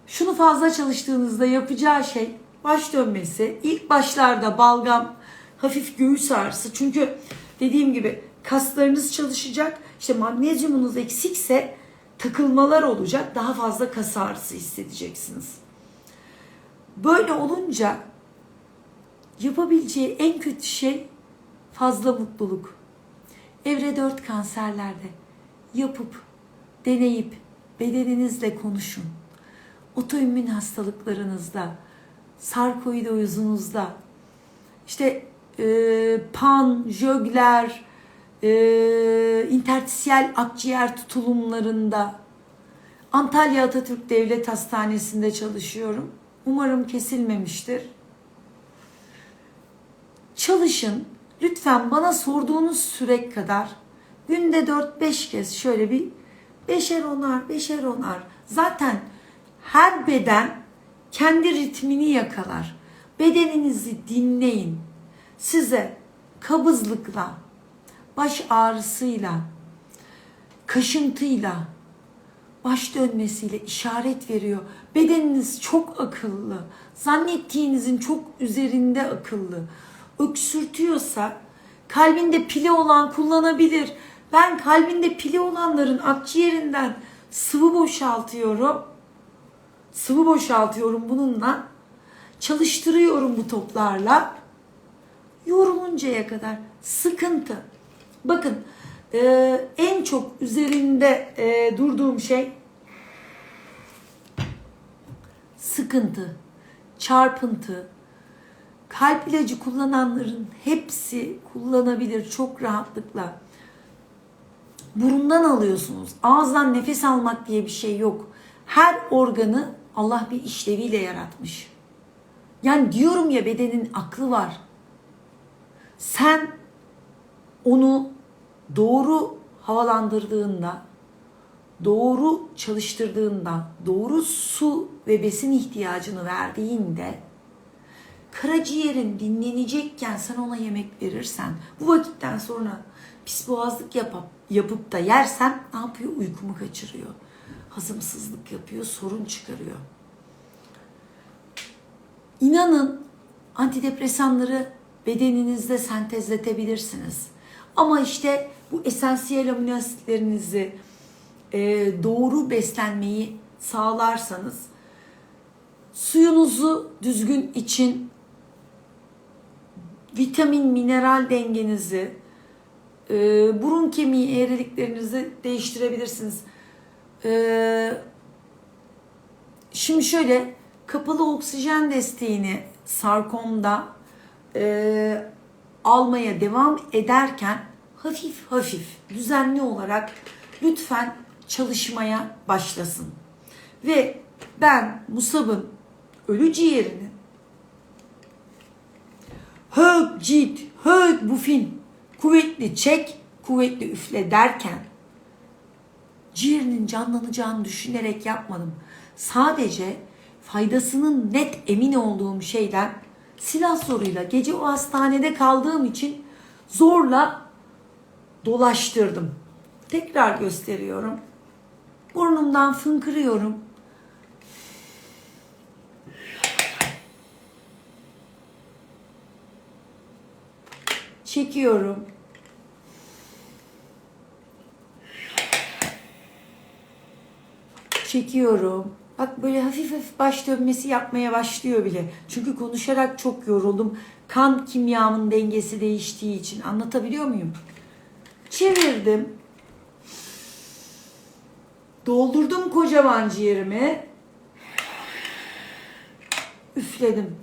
Şunu fazla çalıştığınızda yapacağı şey baş dönmesi. İlk başlarda balgam, hafif göğüs ağrısı. Çünkü dediğim gibi kaslarınız çalışacak. İşte magnezyumunuz eksikse takılmalar olacak. Daha fazla kas ağrısı hissedeceksiniz. Böyle olunca yapabileceği en kötü şey fazla mutluluk. Evre 4 kanserlerde yapıp, deneyip, bedeninizle konuşun. Otoimmün hastalıklarınızda, sarkoidozunuzda, işte pan, jögler, interstisyal akciğer tutulumlarında, Antalya Atatürk Devlet Hastanesi'nde çalışıyorum. Umarım kesilmemiştir. Çalışın. Lütfen bana sorduğunuz süre kadar günde 4-5 kez şöyle bir beşer onar. Zaten her beden kendi ritmini yakalar. Bedeninizi dinleyin. Size kabızlıkla, baş ağrısıyla, kaşıntıyla, baş dönmesiyle işaret veriyor. Bedeniniz çok akıllı. Zannettiğinizin çok üzerinde akıllı. Öksürtüyorsa kalbinde pili olan kullanabilir. Ben kalbinde pili olanların akciğerinden sıvı boşaltıyorum. Sıvı boşaltıyorum bununla. Çalıştırıyorum bu toplarla. Yoruluncaya kadar. Sıkıntı. Bakın en çok üzerinde durduğum şey sıkıntı, çarpıntı. Kalp ilacı kullananların hepsi kullanabilir çok rahatlıkla. Burundan alıyorsunuz. Ağızdan nefes almak diye bir şey yok. Her organı Allah bir işleviyle yaratmış. Yani diyorum ya, bedenin aklı var. Sen onu doğru havalandırdığında, doğru çalıştırdığında, doğru su ve besin ihtiyacını verdiğinde, karaciğerin dinlenecekken sen ona yemek verirsen, bu vakitten sonra pis boğazlık yapıp da yersen ne yapıyor? Uykumu kaçırıyor. Hazımsızlık yapıyor, sorun çıkarıyor. İnanın antidepresanları bedeninizde sentezletebilirsiniz. Ama işte bu esansiyel amino asitlerinizi doğru beslenmeyi sağlarsanız, suyunuzu düzgün için, vitamin, mineral dengenizi, burun kemiği eğriliklerinizi değiştirebilirsiniz. Şimdi şöyle, kapalı oksijen desteğini sarkomda almaya devam ederken hafif hafif, düzenli olarak lütfen çalışmaya başlasın. Ve ben Musab'ın ölü ciğerini hök cilt, hök bufin, kuvvetli çek, kuvvetli üfle derken ciğerinin canlanacağını düşünerek yapmadım. Sadece faydasının net emin olduğum şeyden silah zoruyla, gece o hastanede kaldığım için zorla dolaştırdım. Tekrar gösteriyorum. Burnumdan fınkırıyorum. Çekiyorum. Çekiyorum. Bak böyle hafif hafif baş dönmesi yapmaya başlıyor bile. Çünkü konuşarak çok yoruldum. Kan kimyamın dengesi değiştiği için. Anlatabiliyor muyum? Çevirdim. Doldurdum kocaman ciğerimi. Üfledim.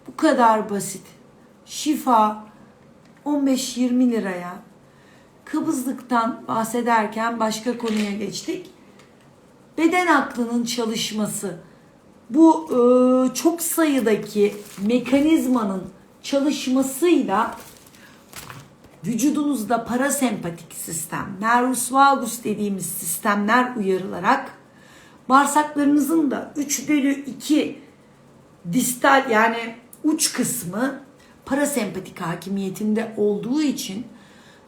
Bu kadar basit. Şifa 15-20 liraya. Kabızlıktan bahsederken başka konuya geçtik. Beden aklının çalışması. Bu çok sayıdaki mekanizmanın çalışmasıyla vücudunuzda parasempatik sistem, nervus vagus dediğimiz sistemler uyarılarak bağırsaklarınızın da 3/2 distal yani uç kısmı parasempatik hakimiyetinde olduğu için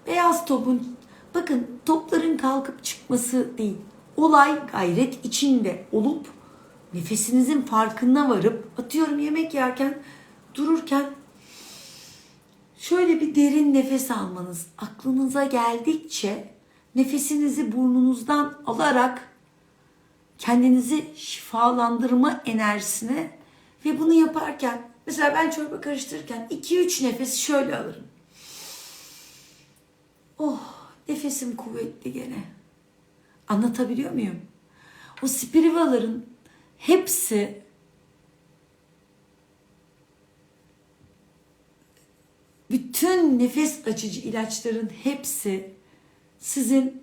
beyaz topun, bakın topların kalkıp çıkması değil, olay gayret içinde olup nefesinizin farkına varıp, atıyorum yemek yerken dururken şöyle bir derin nefes almanız, aklınıza geldikçe nefesinizi burnunuzdan alarak kendinizi şifalandırma enerjisine ve bunu yaparken mesela ben çorba karıştırırken 2-3 nefes şöyle alırım. Oh, nefesim kuvvetli gene. Anlatabiliyor muyum? O spirivaların hepsi bütün nefes açıcı ilaçların hepsi sizin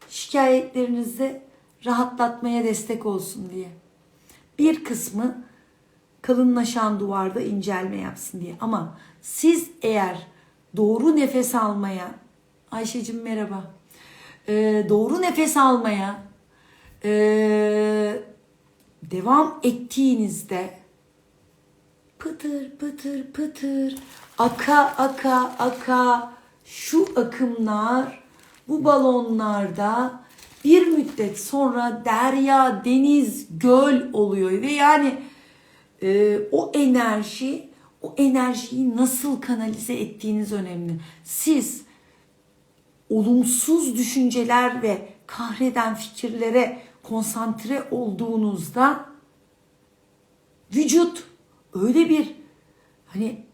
şikayetlerinizi rahatlatmaya destek olsun diye. Bir kısmı kalınlaşan duvarda incelme yapsın diye. Ama siz eğer doğru nefes almaya, Ayşe'cim merhaba, doğru nefes almaya devam ettiğinizde pıtır pıtır pıtır aka aka aka şu akımlar bu balonlarda bir müddet sonra derya, deniz, göl oluyor ve yani o enerjiyi nasıl kanalize ettiğiniz önemli. Siz olumsuz düşünceler ve kahreden fikirlere konsantre olduğunuzda vücut öyle bir hani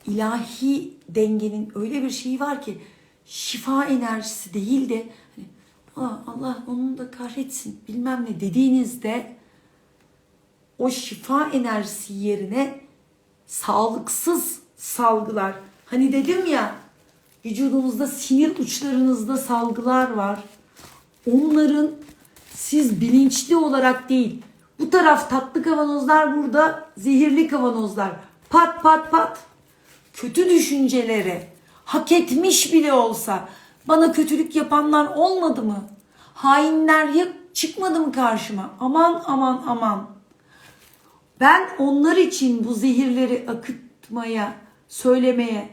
ilahi dengenin öyle bir şeyi var ki şifa enerjisi değil de hani, Allah onu da kahretsin bilmem ne dediğinizde o şifa enerjisi yerine sağlıksız salgılar. Hani dedim ya vücudunuzda sinir uçlarınızda salgılar var. Onların siz bilinçli olarak değil, bu taraf tatlı kavanozlar, burada zehirli kavanozlar. Pat pat pat. Kötü düşüncelere hak etmiş bile olsa bana kötülük yapanlar olmadı mı? Hainler ya çıkmadı mı karşıma? Aman aman aman. Ben onlar için bu zehirleri akıtmaya, söylemeye,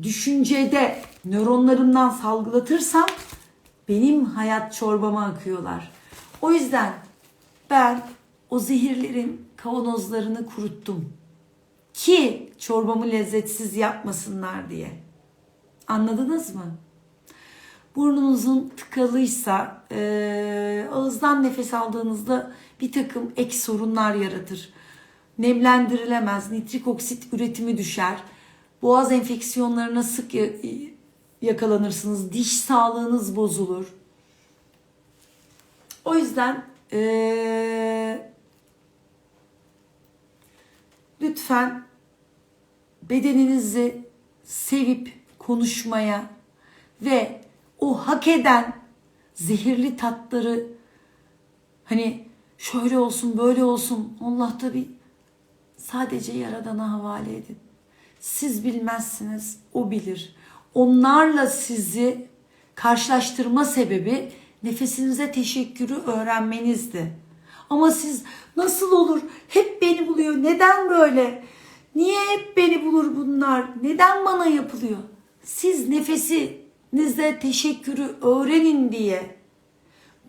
düşüncede nöronlarımdan salgılatırsam benim hayat çorbama akıyorlar. O yüzden ben o zehirlerin kavanozlarını kuruttum. Ki çorbamı lezzetsiz yapmasınlar diye. Anladınız mı? Burnunuzun tıkalıysa ağızdan nefes aldığınızda bir takım ek sorunlar yaratır. Nemlendirilemez, nitrik oksit üretimi düşer. Boğaz enfeksiyonlarına sık yakalanırsınız. Diş sağlığınız bozulur. O yüzden lütfen bedeninizi sevip konuşmaya ve o hak eden zehirli tatları hani şöyle olsun böyle olsun Allah tabii sadece Yaradan'a havale edin. Siz bilmezsiniz, o bilir. Onlarla sizi karşılaştırma sebebi nefesinize teşekkürü öğrenmenizdi. Ama siz nasıl olur? Hep beni buluyor. Neden böyle? Niye hep beni bulur bunlar? Neden bana yapılıyor? Siz nefesi nefesinize teşekkürü öğrenin diye.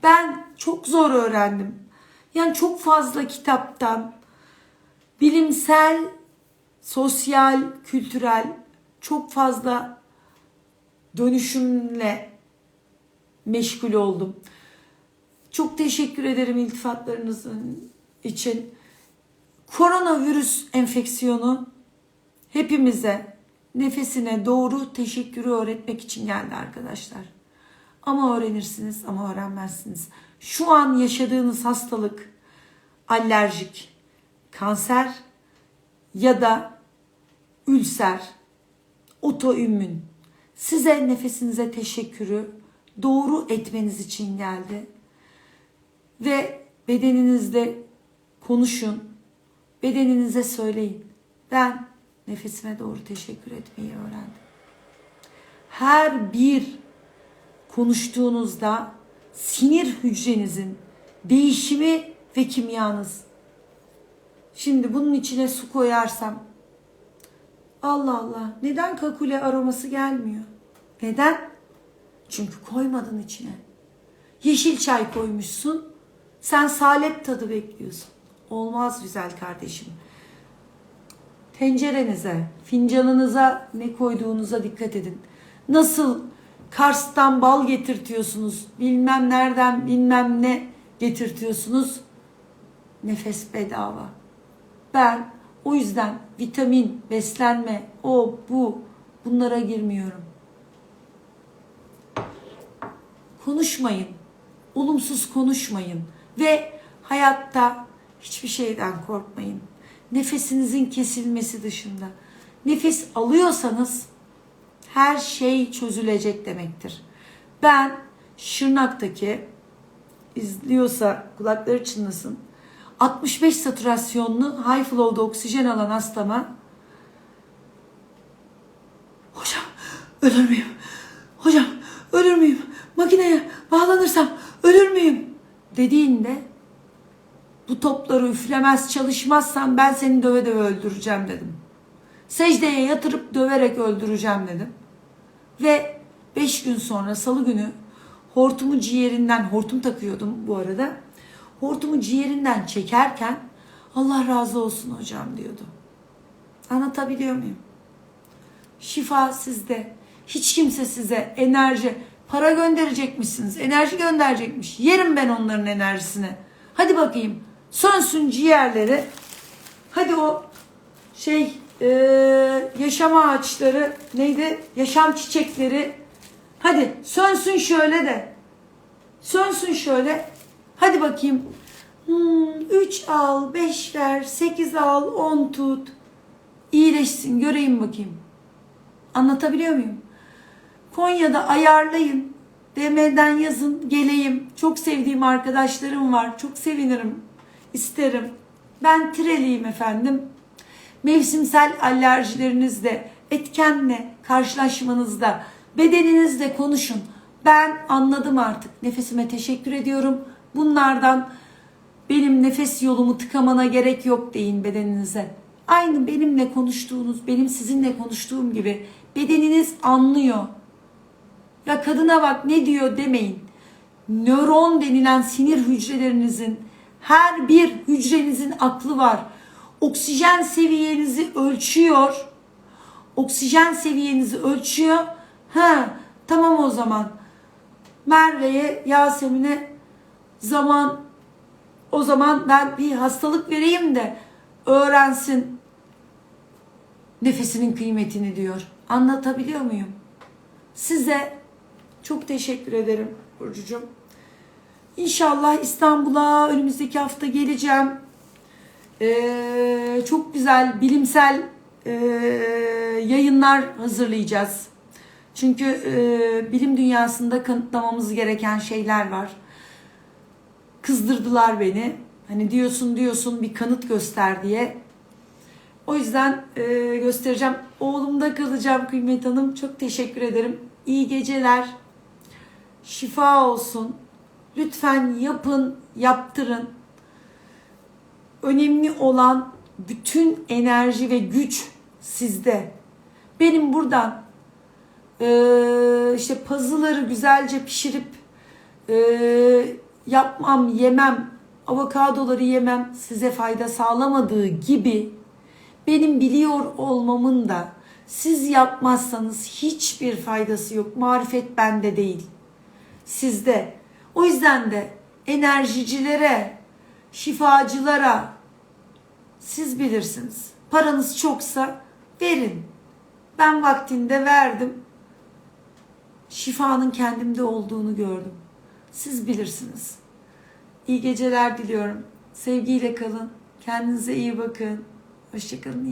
Ben çok zor öğrendim. Yani çok fazla kitaptan, bilimsel, sosyal, kültürel çok fazla dönüşümle meşgul oldum. Çok teşekkür ederim iltifatlarınızın için. Koronavirüs enfeksiyonu hepimize nefesine doğru teşekkürü öğretmek için geldi arkadaşlar. Ama öğrenirsiniz ama öğrenmezsiniz. Şu an yaşadığınız hastalık alerjik, kanser ya da ülser, otoimmün. Size nefesinize teşekkürü doğru etmeniz için geldi. Ve bedeninizde konuşun. Bedeninize söyleyin. Ben nefesime doğru teşekkür etmeyi öğrendim. Her bir konuştuğunuzda sinir hücrenizin değişimi ve kimyanız. Şimdi bunun içine su koyarsam, Allah Allah, neden kakule aroması gelmiyor? Neden? Çünkü koymadın içine. Yeşil çay koymuşsun, sen salep tadı bekliyorsun. Olmaz güzel kardeşim. Tencerenize, fincanınıza ne koyduğunuza dikkat edin. Nasıl Kars'tan bal getirtiyorsunuz, bilmem nereden bilmem ne getirtiyorsunuz. Nefes bedava. Ben o yüzden vitamin, beslenme, bunlara girmiyorum. Konuşmayın. Olumsuz konuşmayın. Ve hayatta hiçbir şeyden korkmayın. Nefesinizin kesilmesi dışında. Nefes alıyorsanız her şey çözülecek demektir. Ben Şırnak'taki, izliyorsa kulakları çınlasın, 65 satürasyonlu high flow'da oksijen alan hastama, hocam ölür müyüm? Hocam ölür müyüm? Makineye bağlanırsam ölür müyüm? Dediğinde, bu topları üflemez çalışmazsan ben seni döve döve öldüreceğim dedim. Secdeye yatırıp döverek öldüreceğim dedim. Ve 5 gün sonra salı günü hortumu ciğerinden, hortum takıyordum bu arada. Hortumu ciğerinden çekerken Allah razı olsun hocam diyordu. Anlatabiliyor muyum? Şifa sizde. Hiç kimse size enerji, para gönderecekmişsiniz. Enerji gönderecekmiş. Yerim ben onların enerjisini. Hadi bakayım. Sönsün ciğerleri. Hadi o yaşam ağaçları neydi? Yaşam çiçekleri. Hadi sönsün şöyle de. Sönsün şöyle. Hadi bakayım. 3 al, 5 ver, 8 al, 10 tut. İyileşsin, göreyim bakayım. Anlatabiliyor muyum? Konya'da ayarlayın. DM'den yazın, geleyim. Çok sevdiğim arkadaşlarım var. Çok sevinirim, isterim. Ben Tireliyim efendim. Mevsimsel alerjilerinizde, etkenle karşılaşmanızda, bedeninizle konuşun. Ben anladım artık. Nefesime teşekkür ediyorum. Bunlardan benim nefes yolumu tıkamana gerek yok deyin bedeninize. Aynı benimle konuştuğunuz, benim sizinle konuştuğum gibi bedeniniz anlıyor. Ya kadına bak ne diyor demeyin. Nöron denilen sinir hücrelerinizin, her bir hücrenizin aklı var. Oksijen seviyenizi ölçüyor. Oksijen seviyenizi ölçüyor. Tamam o zaman. Merve'ye, Yasemin'e o zaman ben bir hastalık vereyim de öğrensin nefesinin kıymetini diyor. Anlatabiliyor muyum? Size çok teşekkür ederim Burcucuğum. İnşallah İstanbul'a önümüzdeki hafta geleceğim. Çok güzel bilimsel yayınlar hazırlayacağız. Çünkü bilim dünyasında kanıtlamamız gereken şeyler var. Kızdırdılar beni. Hani diyorsun bir kanıt göster diye. O yüzden göstereceğim. Oğlumda kalacağım Kıymet Hanım. Çok teşekkür ederim. İyi geceler. Şifa olsun. Lütfen yapın, yaptırın. Önemli olan bütün enerji ve güç sizde. Benim buradan işte pazıları güzelce pişirip yapmam, yemem, avokadoları yemem size fayda sağlamadığı gibi benim biliyor olmamın da siz yapmazsanız hiçbir faydası yok. Marifet bende değil, sizde. O yüzden de enerjicilere, şifacılara siz bilirsiniz. Paranız çoksa verin. Ben vaktinde verdim. Şifanın kendimde olduğunu gördüm. Siz bilirsiniz. İyi geceler diliyorum. Sevgiyle kalın. Kendinize iyi bakın. Hoşça kalın.